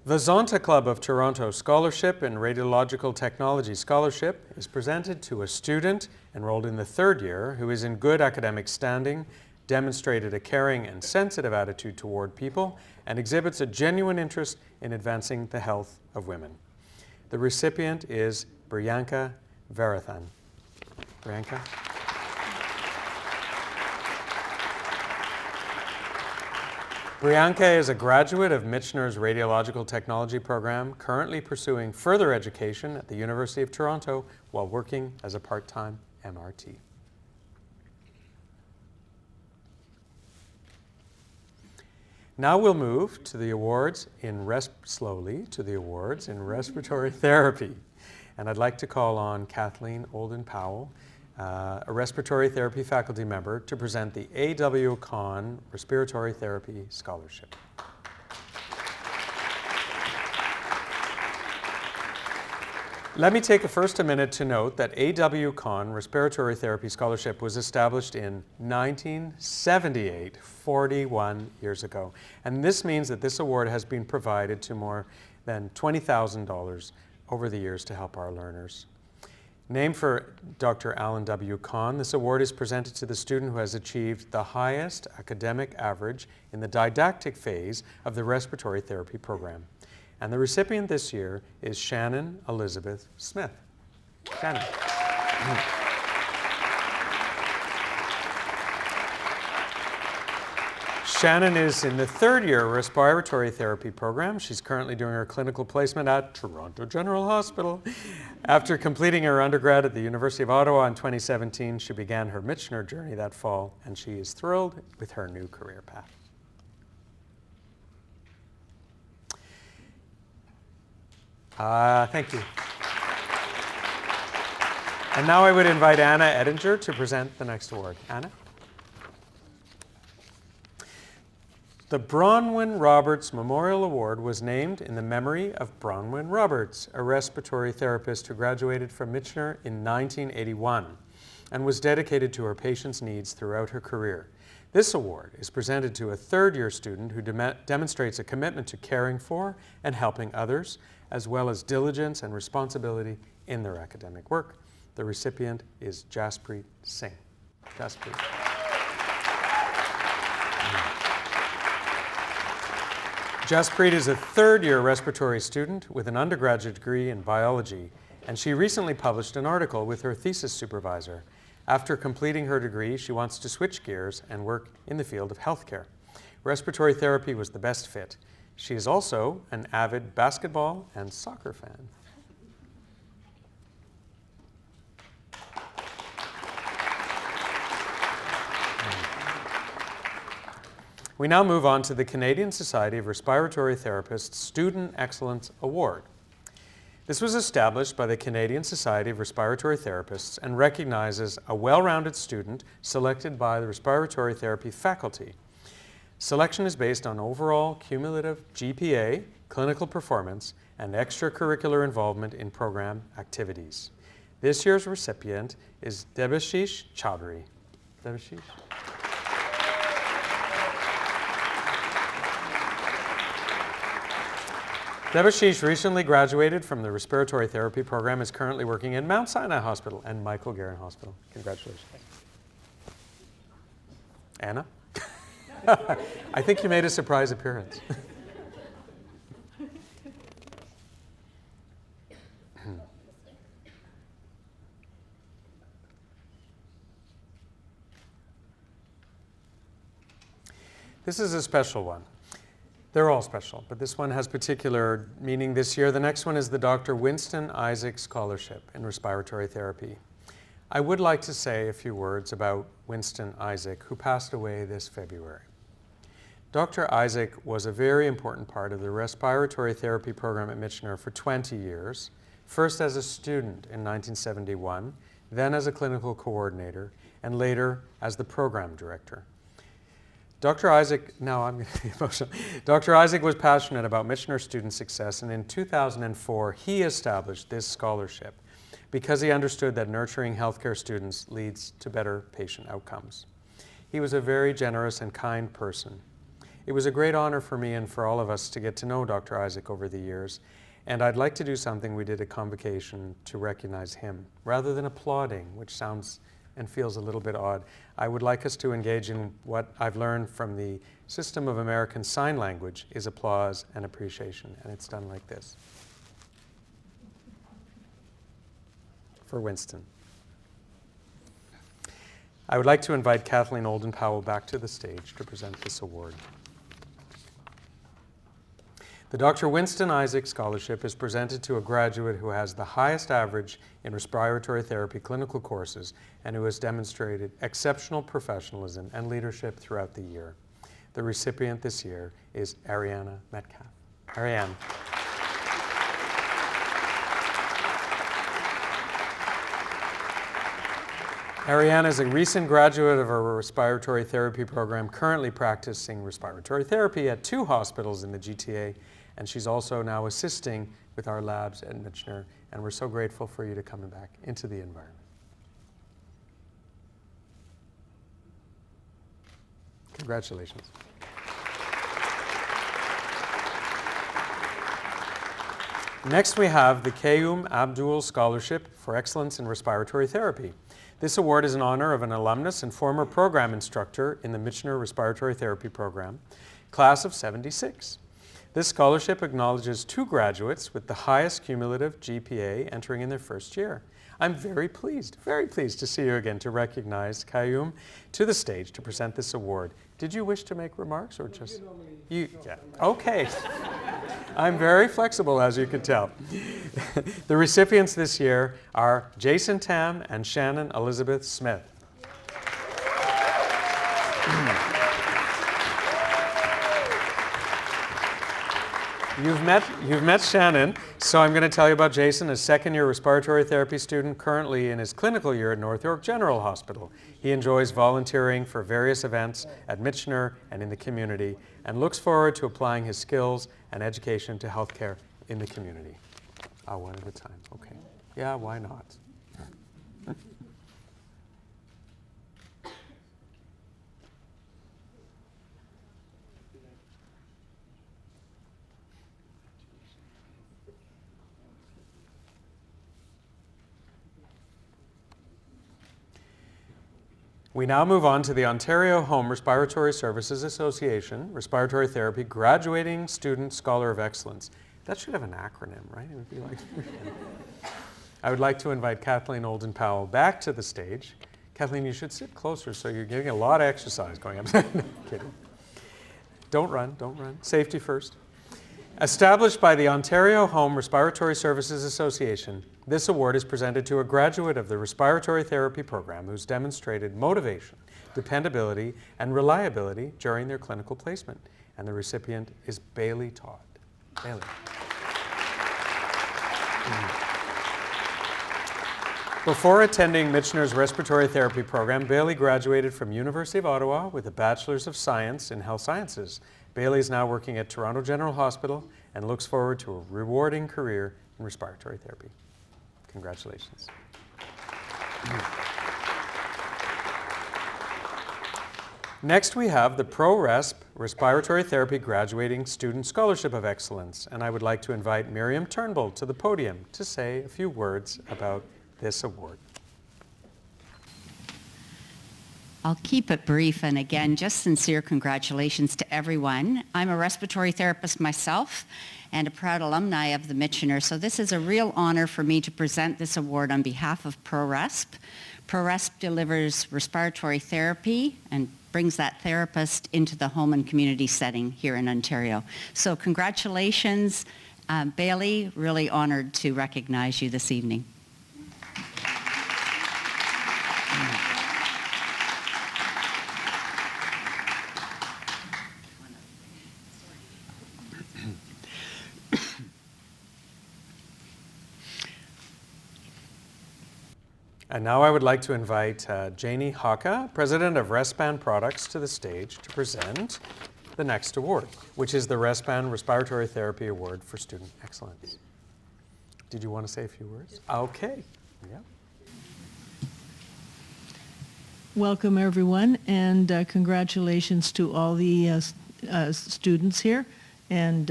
Speaker 3: The Zonta Club of Toronto Scholarship and Radiological Technology Scholarship is presented to a student enrolled in the third year who is in good academic standing, demonstrated a caring and sensitive attitude toward people, and exhibits a genuine interest in advancing the health of women. The recipient is Brianka Varathan. Brianka? Brianka is a graduate of Michener's Radiological Technology program, currently pursuing further education at the University of Toronto while working as a part-time MRT. Now we'll move to the awards in respiratory therapy. And I'd like to call on Kathleen Olden-Powell, a respiratory therapy faculty member, to present the A.W. Kahn Respiratory Therapy Scholarship. Let me take first a minute to note that A.W. Kahn Respiratory Therapy Scholarship was established in 1978, 41 years ago. And this means that this award has been provided to more than $20,000 over the years to help our learners. Named for Dr. Alan W. Kahn, this award is presented to the student who has achieved the highest academic average in the didactic phase of the respiratory therapy program. And the recipient this year is Shannon Elizabeth Smith. Shannon. Shannon is in the third year respiratory therapy program. She's currently doing her clinical placement at Toronto General Hospital. After completing her undergrad at the University of Ottawa in 2017, she began her Michener journey that fall, and she is thrilled with her new career path. Thank you. And now I would invite Anna Edinger to present the next award. Anna? The Bronwyn Roberts Memorial Award was named in the memory of Bronwyn Roberts, a respiratory therapist who graduated from Michener in 1981 and was dedicated to her patients' needs throughout her career. This award is presented to a third-year student who demonstrates a commitment to caring for and helping others, as well as diligence and responsibility in their academic work. The recipient is Jaspreet Singh. Jaspreet. Jaspreet is a third-year respiratory student with an undergraduate degree in biology, and she recently published an article with her thesis supervisor. After completing her degree, she wants to switch gears and work in the field of healthcare. Respiratory therapy was the best fit. She is also an avid basketball and soccer fan. We now move on to the Canadian Society of Respiratory Therapists Student Excellence Award. This was established by the Canadian Society of Respiratory Therapists and recognizes a well-rounded student selected by the respiratory therapy faculty. Selection is based on overall cumulative GPA, clinical performance, and extracurricular involvement in program activities. This year's recipient is Debashish Chowdhury. Debashish? Debashish recently graduated from the respiratory therapy program, is currently working in Mount Sinai Hospital and Michael Garron Hospital. Congratulations. Anna? I think you made a surprise appearance. This is a special one. They're all special, but this one has particular meaning this year. The next one is the Dr. Winston Isaac Scholarship in Respiratory Therapy. I would like to say a few words about Winston Isaac, who passed away this February. Dr. Isaac was a very important part of the respiratory therapy program at Michener for 20 years, first as a student in 1971, then as a clinical coordinator, and later as the program director. Dr. Isaac, now I'm going to be emotional. Dr. Isaac was passionate about Michener student success, and in 2004 he established this scholarship because he understood that nurturing healthcare students leads to better patient outcomes. He was a very generous and kind person. It was a great honor for me and for all of us to get to know Dr. Isaac over the years, and I'd like to do something we did at convocation to recognize him. Rather than applauding, which sounds and feels a little bit odd, I would like us to engage in what I've learned from the system of American Sign Language is applause and appreciation, and it's done like this. For Winston. I would like to invite Kathleen Olden-Powell back to the stage to present this award. The Dr. Winston Isaac Scholarship is presented to a graduate who has the highest average in respiratory therapy clinical courses and who has demonstrated exceptional professionalism and leadership throughout the year. The recipient this year is Ariana Metcalf. Ariane. Ariane is a recent graduate of our respiratory therapy program, currently practicing respiratory therapy at 2 hospitals in the GTA, and she's also now assisting with our labs at Michener, and we're so grateful for you to come back into the environment. Congratulations. Next we have the Qayyum Abdul Scholarship for Excellence in Respiratory Therapy. This award is in honor of an alumnus and former program instructor in the Michener Respiratory Therapy Program, class of '76. This scholarship acknowledges 2 graduates with the highest cumulative GPA entering in their first year. I'm very pleased to see you again to recognize Qayyum to the stage to present this award. Did you wish to make remarks or just? You, yeah. Okay. I'm very flexible, as you can tell. The recipients this year are Jason Tam and Shannon Elizabeth Smith. You've met Shannon, so I'm going to tell you about Jason, a second-year respiratory therapy student currently in his clinical year at North York General Hospital. He enjoys volunteering for various events at Michener and in the community and looks forward to applying his skills and education to healthcare in the community. One at a time, okay. Yeah, why not? We now move on to the Ontario Home Respiratory Services Association Respiratory Therapy Graduating Student Scholar of Excellence. That should have an acronym, right? It would be like. I would like to invite Kathleen Olden-Powell back to the stage. Kathleen, you should sit closer so you're getting a lot of exercise going on. No, kidding. Don't run. Safety first. Established by the Ontario Home Respiratory Services Association, this award is presented to a graduate of the respiratory therapy program who's demonstrated motivation, dependability, and reliability during their clinical placement. And the recipient is Bailey Todd. Bailey. Before attending Michener's respiratory therapy program, Bailey graduated from University of Ottawa with a Bachelor's of Science in Health Sciences. Bailey is now working at Toronto General Hospital and looks forward to a rewarding career in respiratory therapy. Congratulations. Next, we have the ProResp Respiratory Therapy Graduating Student Scholarship of Excellence, and I would like to invite Miriam Turnbull to the podium to say a few words about this award.
Speaker 9: I'll keep it brief, and again, just sincere congratulations to everyone. I'm a respiratory therapist myself and a proud alumni of the Michener, so this is a real honor for me to present this award on behalf of ProResp. ProResp delivers respiratory therapy and brings that therapist into the home and community setting here in Ontario. So congratulations, Bailey, really honored to recognize you this evening.
Speaker 3: And now I would like to invite Janie Haka, President of Respan Products, to the stage to present the next award, which is the Respan Respiratory Therapy Award for Student Excellence. Did you want to say a few words? Okay. Yeah.
Speaker 10: Welcome, everyone, and congratulations to all the students here. And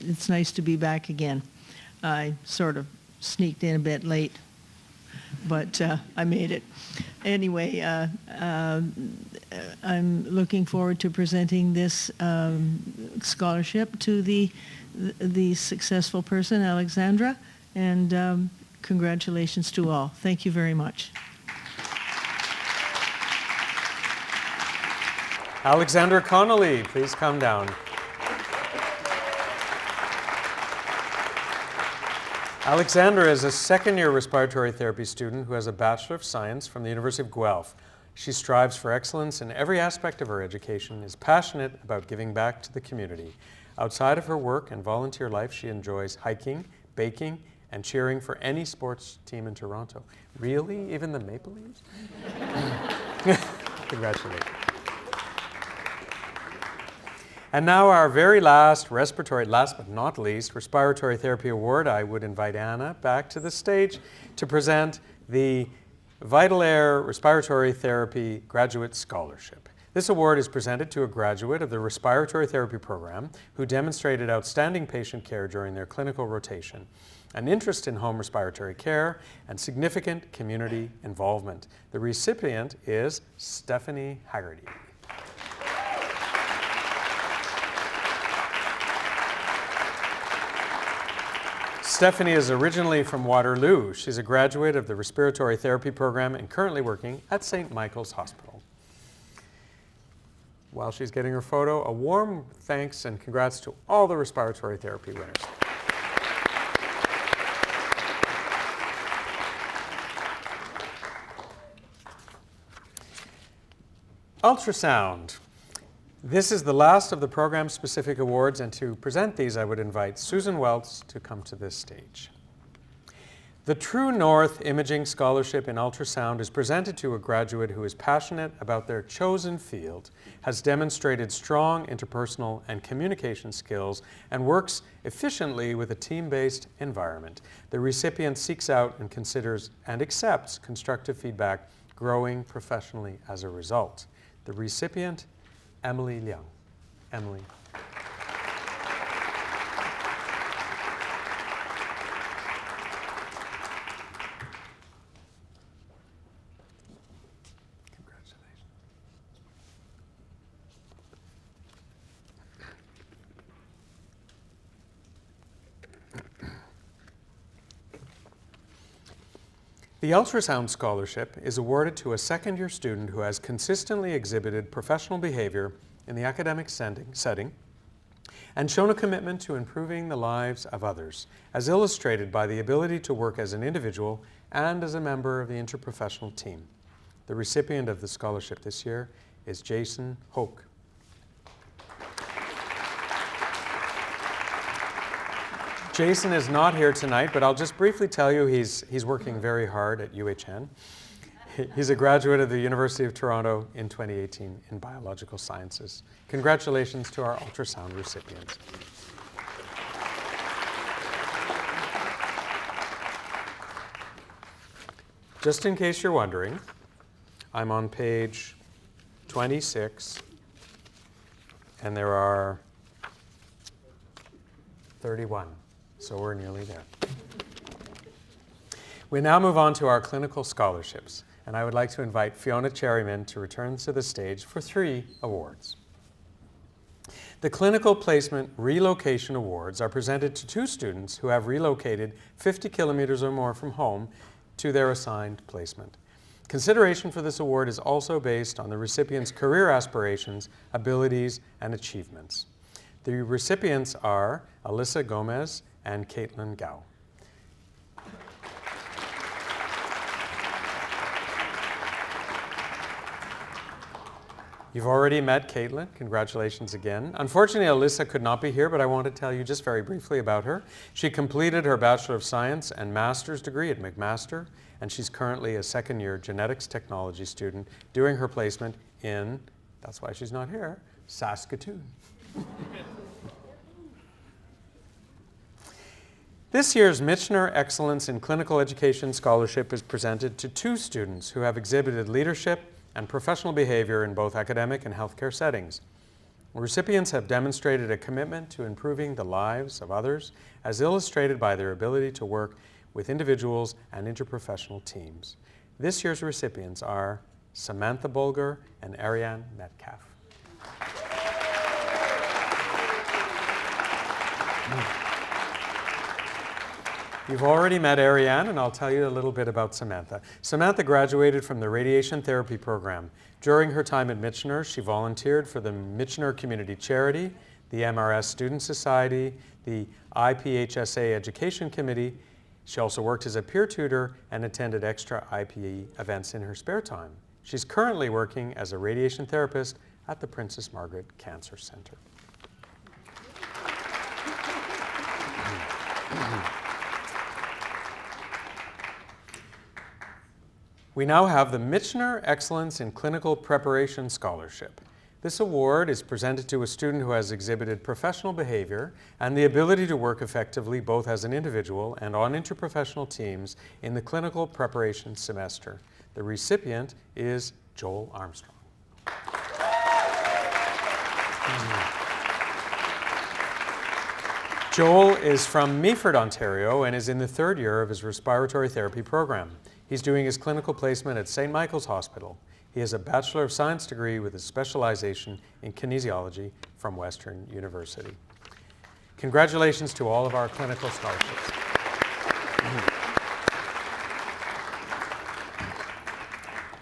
Speaker 10: it's nice to be back again. I sort of sneaked in a bit late, but I made it. Anyway, I'm looking forward to presenting this scholarship to the successful person, Alexandra, and congratulations to all. Thank you very much.
Speaker 3: Alexandra Connolly, please come down. Alexandra is a second-year respiratory therapy student who has a Bachelor of Science from the University of Guelph. She strives for excellence in every aspect of her education, is passionate about giving back to the community. Outside of her work and volunteer life, she enjoys hiking, baking, and cheering for any sports team in Toronto. Really? Even the Maple Leafs? Congratulations. And now our very last but not least, Respiratory Therapy Award. I would invite Anna back to the stage to present the Vital Air Respiratory Therapy Graduate Scholarship. This award is presented to a graduate of the Respiratory Therapy program who demonstrated outstanding patient care during their clinical rotation, an interest in home respiratory care, and significant community involvement. The recipient is Stephanie Haggerty. Stephanie is originally from Waterloo. She's a graduate of the Respiratory Therapy program and currently working at St. Michael's Hospital. While she's getting her photo, a warm thanks and congrats to all the respiratory therapy winners. Ultrasound. This is the last of the program-specific awards, and to present these, I would invite Susan Welts to come to this stage. The True North Imaging Scholarship in Ultrasound is presented to a graduate who is passionate about their chosen field, has demonstrated strong interpersonal and communication skills, and works efficiently with a team-based environment. The recipient seeks out and considers and accepts constructive feedback, growing professionally as a result. The recipient, Emily Leung. Emily. Congratulations. The Ultrasound Scholarship is awarded to a second-year student who has consistently exhibited professional behavior in the academic setting and shown a commitment to improving the lives of others, as illustrated by the ability to work as an individual and as a member of the interprofessional team. The recipient of the scholarship this year is Jason Hoke. Jason is not here tonight, but I'll just briefly tell you he's working very hard at UHN. He's a graduate of the University of Toronto in 2018 in biological sciences. Congratulations to our ultrasound recipients. Just in case you're wondering, I'm on page 26, and there are 31. So we're nearly there. We now move on to our clinical scholarships. and I would like to invite Fiona Cherryman to return to the stage for 3 awards. The Clinical Placement Relocation Awards are presented to 2 students who have relocated 50 kilometers or more from home to their assigned placement. Consideration for this award is also based on the recipient's career aspirations, abilities, and achievements. The recipients are Alyssa Gomez and Caitlin Gao. You've already met Caitlin. Congratulations again. Unfortunately, Alyssa could not be here, but I want to tell you just very briefly about her. She completed her Bachelor of Science and Master's degree at McMaster, and she's currently a second-year genetics technology student doing her placement in, that's why she's not here, Saskatoon. This year's Michener Excellence in Clinical Education Scholarship is presented to 2 students who have exhibited leadership and professional behavior in both academic and healthcare settings. Recipients have demonstrated a commitment to improving the lives of others, as illustrated by their ability to work with individuals and interprofessional teams. This year's recipients are Samantha Bulger and Ariane Metcalf. You've already met Ariane, and I'll tell you a little bit about Samantha. Samantha graduated from the radiation therapy program. During her time at Michener, she volunteered for the Michener Community Charity, the MRS Student Society, the IPHSA Education Committee. She also worked as a peer tutor and attended extra IPE events in her spare time. She's currently working as a radiation therapist at the Princess Margaret Cancer Centre. We now have the Michener Excellence in Clinical Preparation Scholarship. This award is presented to a student who has exhibited professional behavior and the ability to work effectively both as an individual and on interprofessional teams in the clinical preparation semester. The recipient is Joel Armstrong. Joel is from Meaford, Ontario, and is in the 3rd year of his respiratory therapy program. He's doing his clinical placement at St. Michael's Hospital. He has a Bachelor of Science degree with a specialization in kinesiology from Western University. Congratulations to all of our clinical scholarships.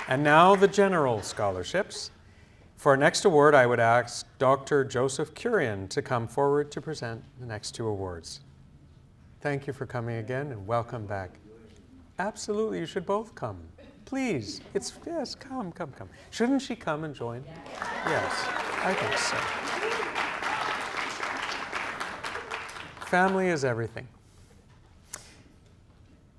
Speaker 3: And now the general scholarships. For our next award, I would ask Dr. Joseph Kurian to come forward to present the next 2 awards. Thank you for coming again, and welcome back. Absolutely, you should both come. Please, yes, come. Shouldn't she come and join? Yes, I think so. Family is everything.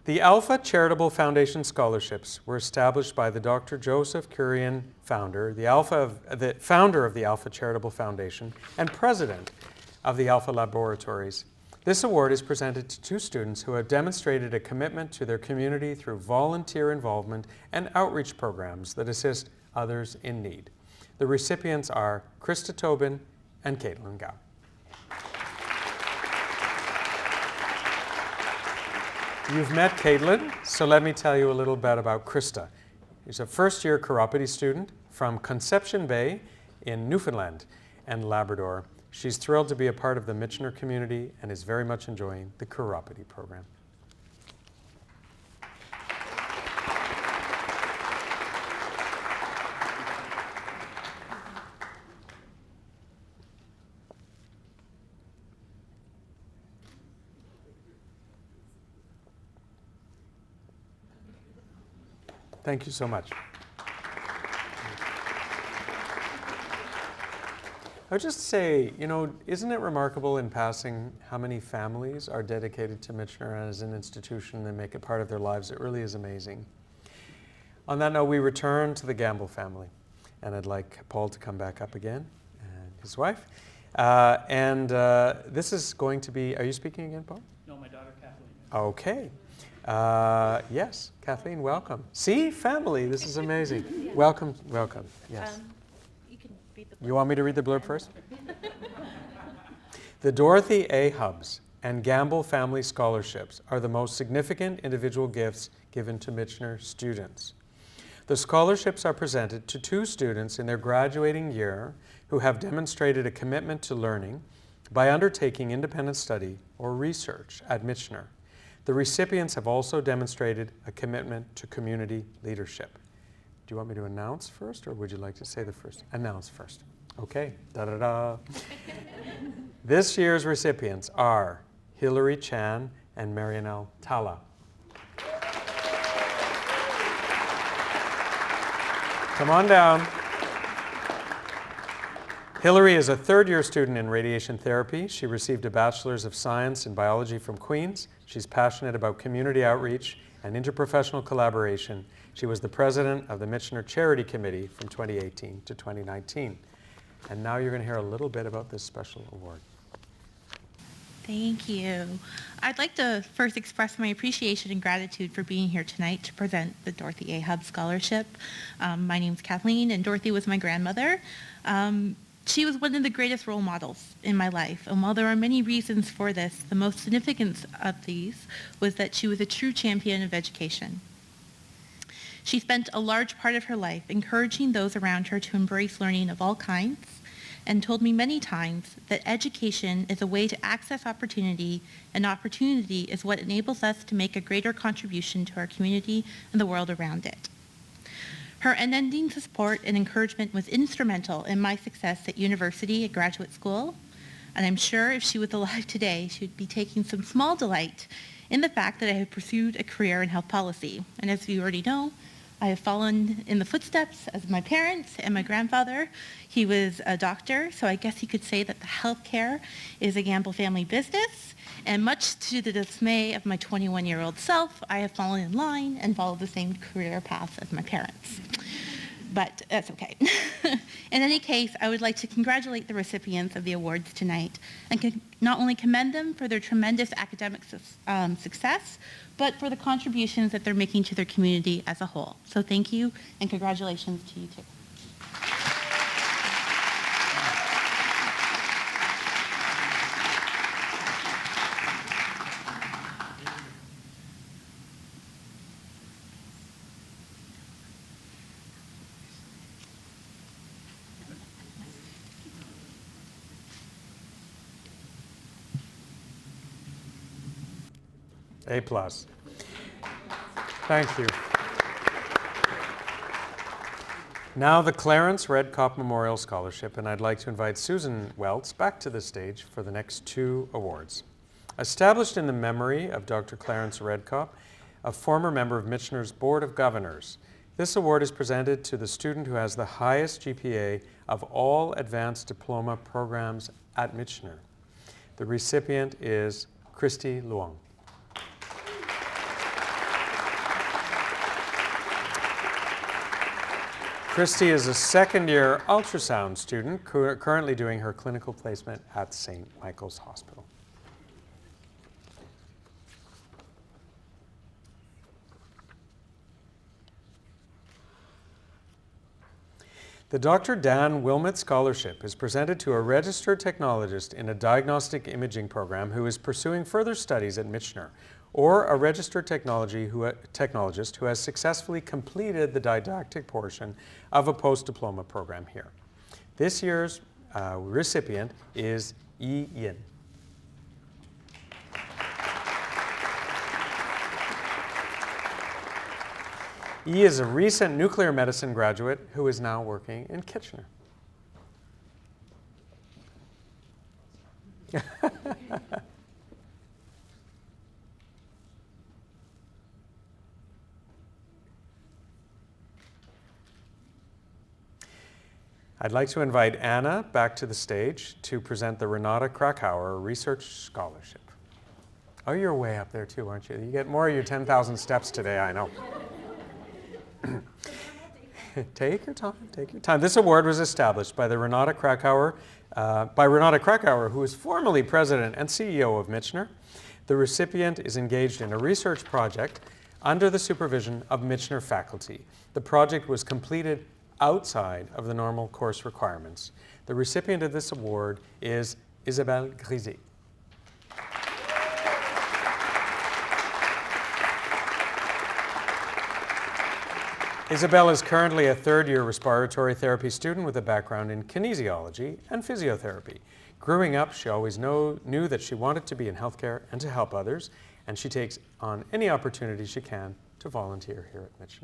Speaker 3: The Alpha Charitable Foundation Scholarships were established by the Dr. Joseph Kurian founder, the founder of the Alpha Charitable Foundation and president of the Alpha Laboratories. This award is presented to 2 students who have demonstrated a commitment to their community through volunteer involvement and outreach programs that assist others in need. The recipients are Krista Tobin and Caitlin Gao. You've met Caitlin, so let me tell you a little bit about Krista. She's a first-year chiropody student from Conception Bay in Newfoundland and Labrador. She's thrilled to be a part of the Michener community and is very much enjoying the chiropody program. Thank you so much. I would just say, isn't it remarkable in passing how many families are dedicated to Michener as an institution and make it part of their lives? It really is amazing. On that note, we return to the Gamble family, and I'd like Paul to come back up again, and his wife. This is going to be, are you speaking again, Paul?
Speaker 7: No, my daughter Kathleen.
Speaker 3: Okay. Yes, Kathleen, welcome. See, family, this is amazing. Yeah. Welcome, yes.
Speaker 11: You can read the blurb.
Speaker 3: You want me to read the blurb first? The Dorothy A. Hubbs and Gamble Family Scholarships are the most significant individual gifts given to Michener students. The scholarships are presented to 2 students in their graduating year who have demonstrated a commitment to learning by undertaking independent study or research at Michener. The recipients have also demonstrated a commitment to community leadership. Do you want me to announce first, or would you like to say the first? Announce first. Okay. Da-da-da. This year's recipients are Hilary Chan and Marianelle Tala. Come on down. Hilary is a third-year student in radiation therapy. She received a Bachelor's of Science in Biology from Queen's. She's passionate about community outreach and interprofessional collaboration. She was the president of the Michener Charity Committee from 2018 to 2019. And now you're going to hear a little bit about this special award.
Speaker 11: Thank you. I'd like to first express my appreciation and gratitude for being here tonight to present the Dorothy A. Hub Scholarship. My name's Kathleen, and Dorothy was my grandmother. She was one of the greatest role models in my life, and while there are many reasons for this, the most significant of these was that she was a true champion of education. She spent a large part of her life encouraging those around her to embrace learning of all kinds, and told me many times that education is a way to access opportunity, and opportunity is what enables us to make a greater contribution to our community and the world around it. Her unending support and encouragement was instrumental in my success at university and graduate school, and I'm sure if she was alive today, she would be taking some small delight in the fact that I have pursued a career in health policy. And as you already know, I have fallen in the footsteps of my parents and my grandfather. He was a doctor, so I guess you could say that the healthcare is a Gamble family business. And much to the dismay of my 21-year-old self, I have fallen in line and followed the same career path as my parents. But that's okay. In any case, I would like to congratulate the recipients of the awards tonight and not only commend them for their tremendous academic success, but for the contributions that they're making to their community as a whole. So thank you, and congratulations to you too.
Speaker 3: A+. Thank you. Now the Clarence Redcop Memorial Scholarship, and I'd like to invite Susan Welts back to the stage for the next 2 awards. Established in the memory of Dr. Clarence Redcop, a former member of Michener's Board of Governors, this award is presented to the student who has the highest GPA of all advanced diploma programs at Michener. The recipient is Christy Luong. Christy is a second-year ultrasound student currently doing her clinical placement at St. Michael's Hospital. The Dr. Dan Wilmot Scholarship is presented to a registered technologist in a diagnostic imaging program who is pursuing further studies at Michener, or a registered technologist who has successfully completed the didactic portion of a post-diploma program here. This year's recipient is Yi Yin. Yi is a recent nuclear medicine graduate who is now working in Kitchener. I'd like to invite Anna back to the stage to present the Renata Krakauer Research Scholarship. Oh, you're way up there too, aren't you? You get more of your 10,000 steps today, I know. Take your time, take your time. This award was established by the Renata Krakauer, who is formerly president and CEO of Michener. The recipient is engaged in a research project under the supervision of Michener faculty. The project was completed outside of the normal course requirements. The recipient of this award is Isabelle Grisy. Isabel is currently a third-year respiratory therapy student with a background in kinesiology and physiotherapy. Growing up, she always knew that she wanted to be in healthcare and to help others, and she takes on any opportunity she can to volunteer here at Michener.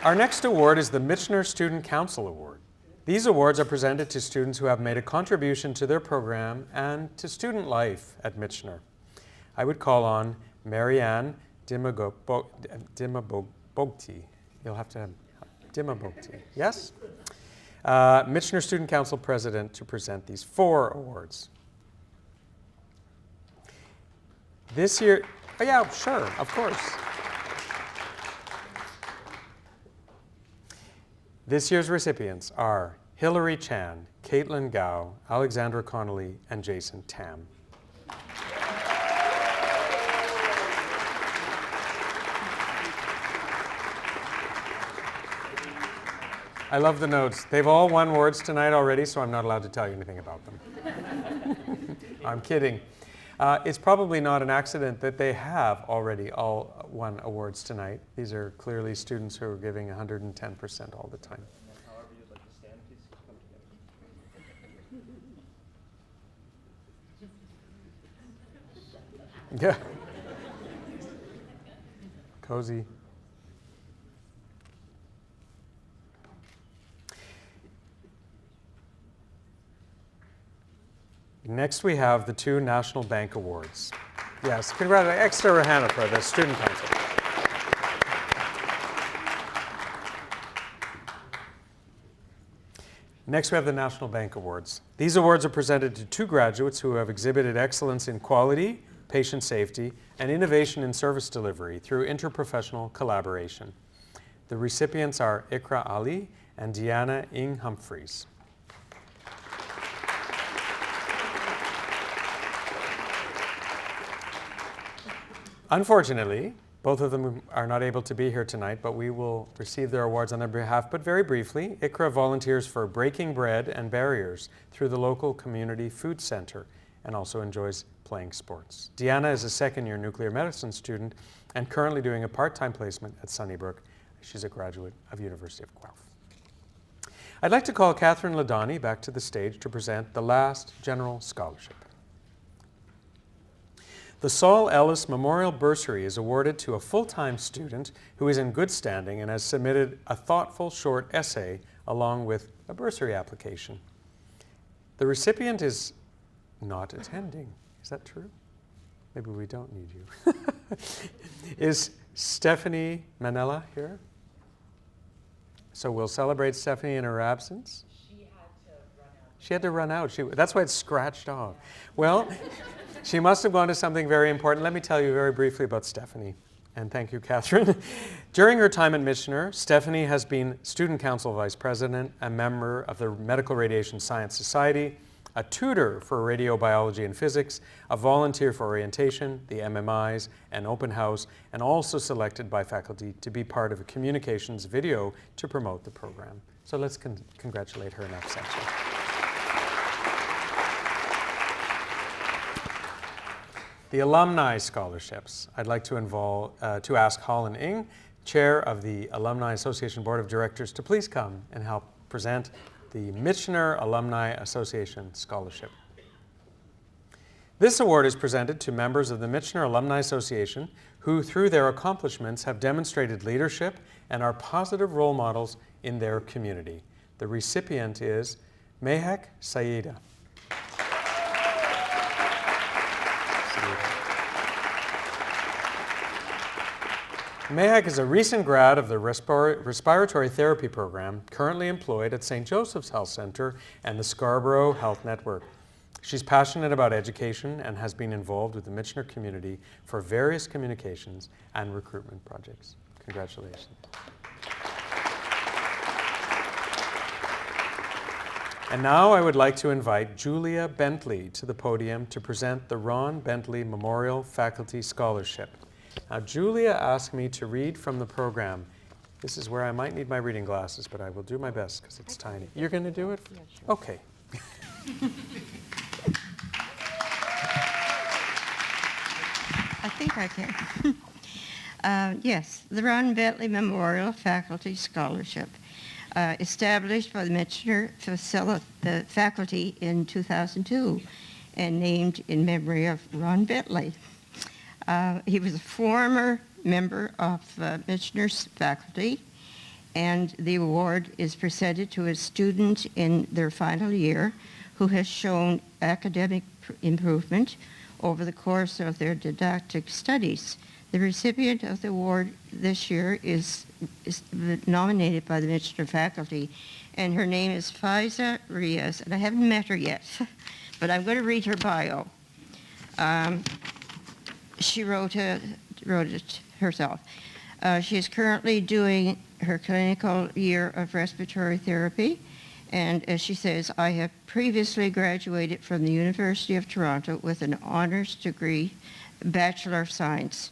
Speaker 3: Our next award is the Michener Student Council Award. These awards are presented to students who have made a contribution to their program and to student life at Michener. I would call on Marianne Dimabogti. You'll have to have Dimabogti. Yes? Michener Student Council President to present these 4 awards. This year, oh yeah, sure, of course. This year's recipients are Hilary Chan, Caitlin Gao, Alexandra Connolly, and Jason Tam. I love the notes. They've all won awards tonight already, so I'm not allowed to tell you anything about them. I'm kidding. It's probably not an accident that they have already all won awards tonight. These are clearly students who are giving 110% all the time.
Speaker 12: However you'd like to stand, please come together.
Speaker 3: Yeah. Cozy. Next, we have the 2 National Bank Awards. Yes, congratulations. Extra hand for the Student Council. Next, we have the National Bank Awards. These awards are presented to 2 graduates who have exhibited excellence in quality, patient safety, and innovation in service delivery through interprofessional collaboration. The recipients are Ikra Ali and Deanna Ing Humphreys. Unfortunately, both of them are not able to be here tonight, but we will receive their awards on their behalf. But very briefly, Ikra volunteers for Breaking Bread and Barriers through the local community food center and also enjoys playing sports. Deanna is a second-year nuclear medicine student and currently doing a part-time placement at Sunnybrook. She's a graduate of University of Guelph. I'd like to call Catherine Ladani back to the stage to present the last general scholarship. The Saul Ellis Memorial Bursary is awarded to a full-time student who is in good standing and has submitted a thoughtful short essay along with a bursary application. The recipient is not attending. Is that true? Maybe we don't need you. Is Stephanie Manella here? So we'll celebrate Stephanie in her absence? She had to run out. That's why it's scratched off. Well, she must have gone to something very important. Let me tell you very briefly about Stephanie. And thank you, Catherine. During her time at Michener, Stephanie has been Student Council Vice President, a member of the Medical Radiation Science Society, a tutor for radiobiology and physics, a volunteer for orientation, the MMIs, and open house, and also selected by faculty to be part of a communications video to promote the program. So let's congratulate her in absentia. The Alumni Scholarships. I'd like to ask Holland Ing, Chair of the Alumni Association Board of Directors, to please come and help present the Michener Alumni Association Scholarship. This award is presented to members of the Michener Alumni Association who, through their accomplishments, have demonstrated leadership and are positive role models in their community. The recipient is Mehak Sayeeda. Mehak is a recent grad of the respiratory therapy program, currently employed at St. Joseph's Health Centre and the Scarborough Health Network. She's passionate about education and has been involved with the Michener community for various communications and recruitment projects. Congratulations. And now I would like to invite Julia Bentley to the podium to present the Ron Bentley Memorial Faculty Scholarship. Now, Julia asked me to read from the program. This is where I might need my reading glasses, but I will do my best because it's tiny. You're going to do it? Yeah, sure. Okay.
Speaker 13: think I can. Yes, the Ron Bentley Memorial Faculty Scholarship, established by the Michener faculty in 2002 and named in memory of Ron Bentley. He was a former member of Michener's faculty, and the award is presented to a student in their final year who has shown academic improvement over the course of their didactic studies. The recipient of the award this year is nominated by the Michener faculty, and her name is Faiza Riaz, and I haven't met her yet, but I'm going to read her bio. She wrote it herself. She is currently doing her clinical year of respiratory therapy, and as she says, I have previously graduated from the University of Toronto with an honors degree, Bachelor of Science.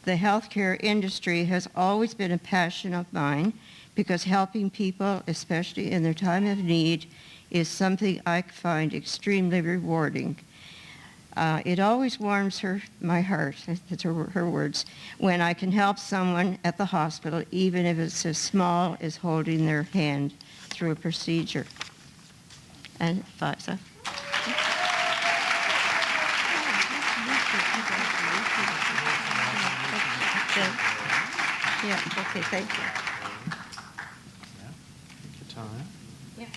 Speaker 13: The healthcare industry has always been a passion of mine because helping people, especially in their time of need, is something I find extremely rewarding. It always warms my heart, that's her words, when I can help someone at the hospital, even if it's as small as holding their hand through a procedure. And Faiza. Yeah, okay, thank you.
Speaker 3: Take your time.
Speaker 13: Yeah.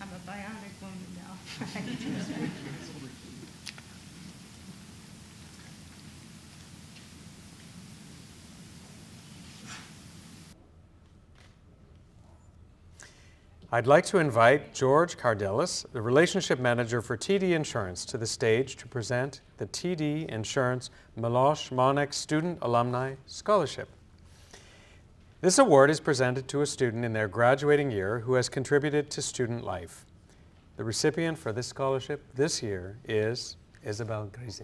Speaker 13: I'm a bionic woman now.
Speaker 3: I'd like to invite George Cardelis, the Relationship Manager for TD Insurance, to the stage to present the TD Insurance Miloš Monek Student Alumni Scholarship. This award is presented to a student in their graduating year who has contributed to student life. The recipient for this scholarship this year is Isabel Grise.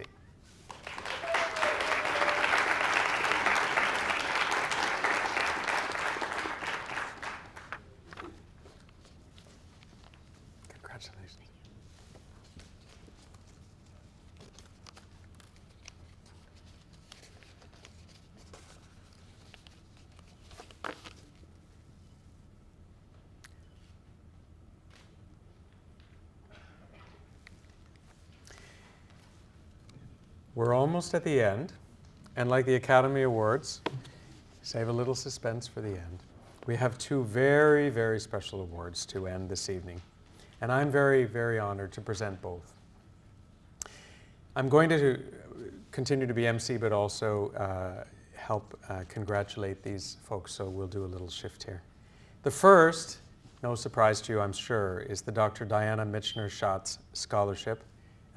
Speaker 3: Congratulations. We're almost at the end, and like the Academy Awards, save a little suspense for the end. We have two very, very special awards to end this evening, and I'm very, very honored to present both. I'm going to continue to be MC, but also help congratulate these folks, so we'll do a little shift here. The first, no surprise to you, I'm sure, is the Dr. Diana Michener-Schatz Scholarship,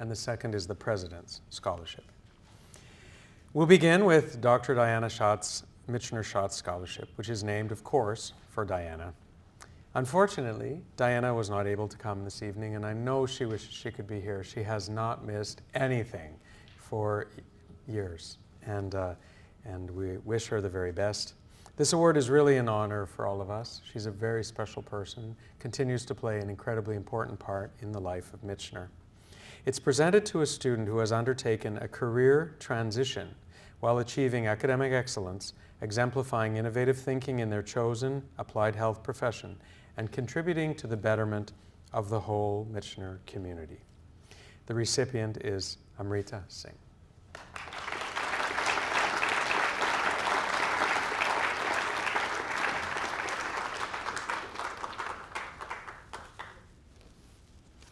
Speaker 3: and the second is the President's Scholarship. We'll begin with Dr. Diana Michener-Schatz Scholarship, which is named, of course, for Diana. Unfortunately, Diana was not able to come this evening, and I know she wishes she could be here. She has not missed anything for years, and we wish her the very best. This award is really an honor for all of us. She's a very special person, continues to play an incredibly important part in the life of Michener. It's presented to a student who has undertaken a career transition while achieving academic excellence, exemplifying innovative thinking in their chosen applied health profession, and contributing to the betterment of the whole Michener community. The recipient is Amrita Singh.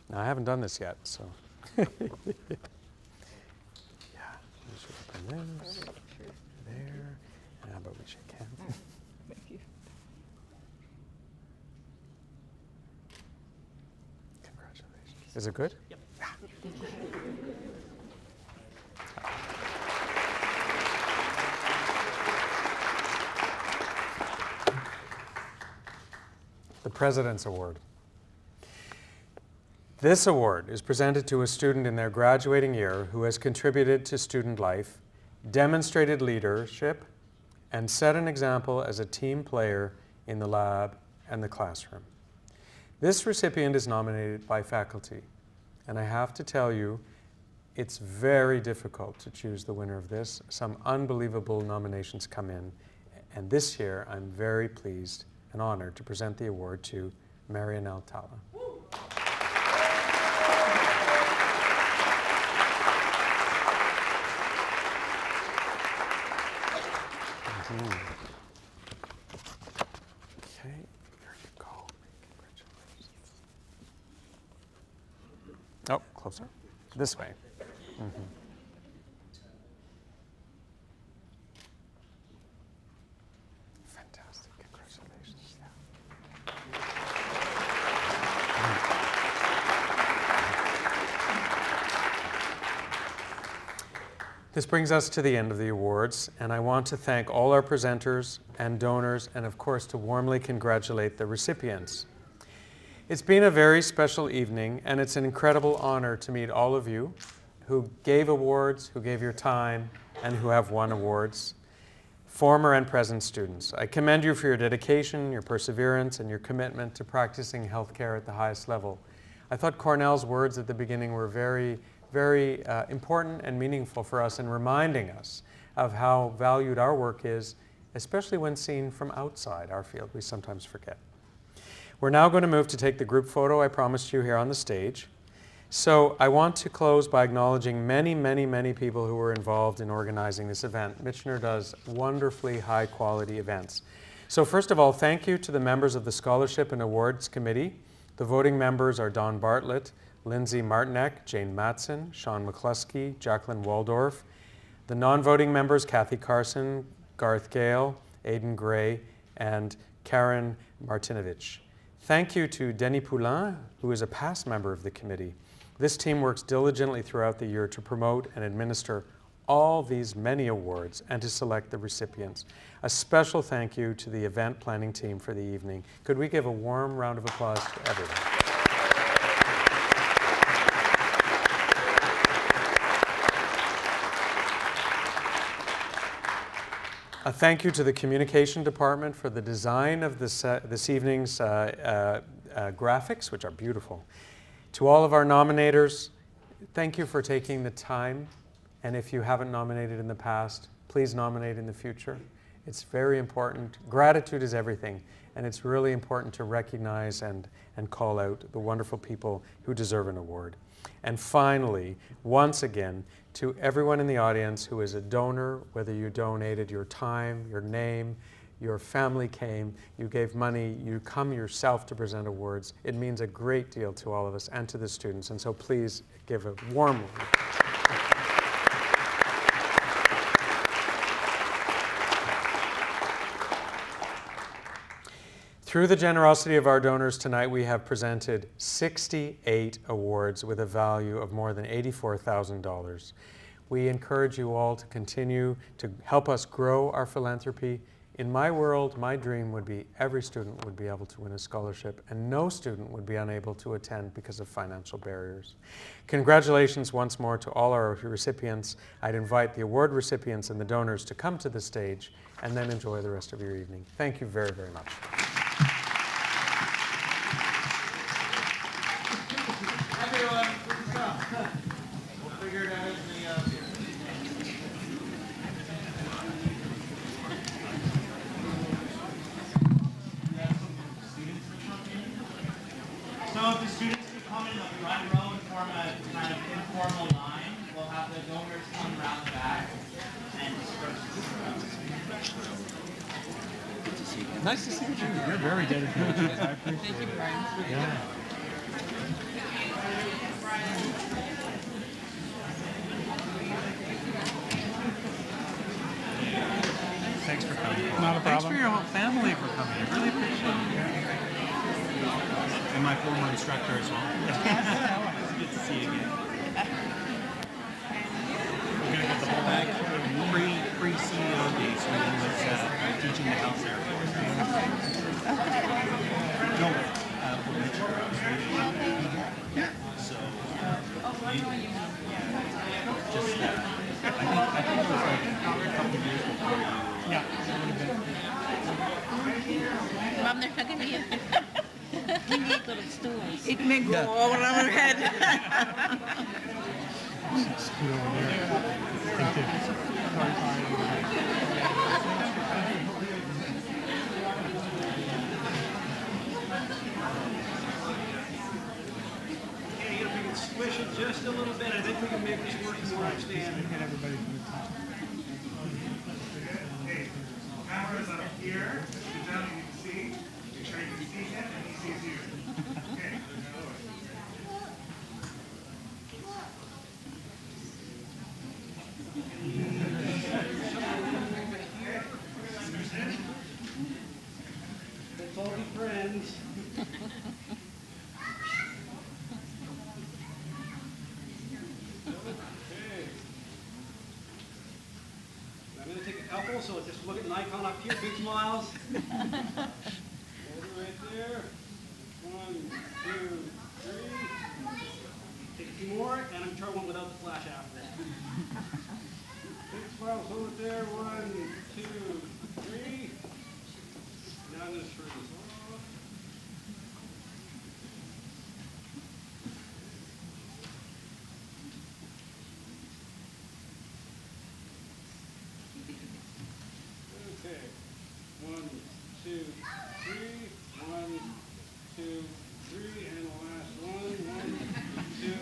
Speaker 3: Now, I haven't done this yet, so. Yeah, we should open this, there, and how about we shake hands?
Speaker 5: Thank you.
Speaker 3: Congratulations. Is it good? Yep. The President's Award. This award is presented to a student in their graduating year who has contributed to student life, demonstrated leadership, and set an example as a team player in the lab and the classroom. This recipient is nominated by faculty, and I have to tell you, it's very difficult to choose the winner of this. Some unbelievable nominations come in, and this year I'm very pleased and honored to present the award to Marianelle Tala. Okay, there you go. Congratulations. Oh, closer. This way. Fantastic. Congratulations. This brings us to the end of the awards, and I want to thank all our presenters and donors, and of course to warmly congratulate the recipients. It's been a very special evening, and it's an incredible honor to meet all of you who gave awards, who gave your time, and who have won awards, former and present students. I commend you for your dedication, your perseverance, and your commitment to practicing healthcare at the highest level. I thought Cornell's words at the beginning were very important and meaningful for us in reminding us of how valued our work is, especially when seen from outside our field. We sometimes forget. We're now going to move to take the group photo I promised you here on the stage. So I want to close by acknowledging many, many, many people who were involved in organizing this event. Michener does wonderfully high-quality events. So first of all, thank you to the members of the Scholarship and Awards Committee. The voting members are Don Bartlett, Lindsay Martinek, Jane Matson, Sean McCluskey, Jacqueline Waldorf. The non-voting members, Kathy Carson, Garth Gale, Aidan Gray, and Karen Martinovich. Thank you to Denis Poulin, who is a past member of the committee. This team works diligently throughout the year to promote and administer all these many awards and to select the recipients. A special thank you to the event planning team for the evening. Could we give a warm round of applause to everyone? A thank you to the communication department for the design of this evening's graphics, which are beautiful. To all of our nominators, thank you for taking the time. And if you haven't nominated in the past, please nominate in the future. It's very important. Gratitude is everything. And it's really important to recognize and call out the wonderful people who deserve an award. And finally, once again, to everyone in the audience who is a donor, whether you donated your time, your name, your family came, you gave money, you come yourself to present awards. It means a great deal to all of us and to the students. And so please give a warm welcome. Through the generosity of our donors tonight, we have presented 68 awards with a value of more than $84,000. We encourage you all to continue to help us grow our philanthropy. In my world, my dream would be every student would be able to win a scholarship and no student would be unable to attend because of financial barriers. Congratulations once more to all our recipients. I'd invite the award recipients and the donors to come to the stage and then enjoy the rest of your evening. Thank you very, very much.
Speaker 14: We'll figure it out in the So if the students could come in the front row and form a kind of informal line, we'll have the donors come around the back and disperse.
Speaker 2: Nice to see you. You're very dedicated. I appreciate it.
Speaker 14: Thank you, Brian.
Speaker 2: Yeah. Thanks for coming.
Speaker 7: Not a problem.
Speaker 2: Thanks for your whole family for coming. I really appreciate it. And my former instructor as well. It's good to see you again. We're going to get the whole bag. Pre-CEO days when he was teaching the health care course. No, for Michener, I was reading. So, just I think it was like a couple of years before you.
Speaker 7: Yeah, it would have been.
Speaker 11: Mom, they're hugging me.
Speaker 15: little stools.
Speaker 16: It may go over our head.
Speaker 2: Scoot over there. Thank you.
Speaker 14: Okay, if we can squish it just a little bit, I think we can make this work more understanding.
Speaker 2: Hit everybody from the top.
Speaker 17: Hey, camera's up here. Sit down, you can see. Make sure you can see him and he sees you. Okay.
Speaker 14: Let's all be friends. I'm going to take a couple, so just look at an icon up here, big smiles. Hold it right there. 1, 2, 3. Take a few more, and I'm trying one without the flash after that. Big smiles, hold it there. 1, 2, 3. Now I'm going to turn this off. Okay. 1, 2, 3. 1, 2, 3. And the last one. 1, 2,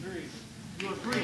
Speaker 14: 3. You are free.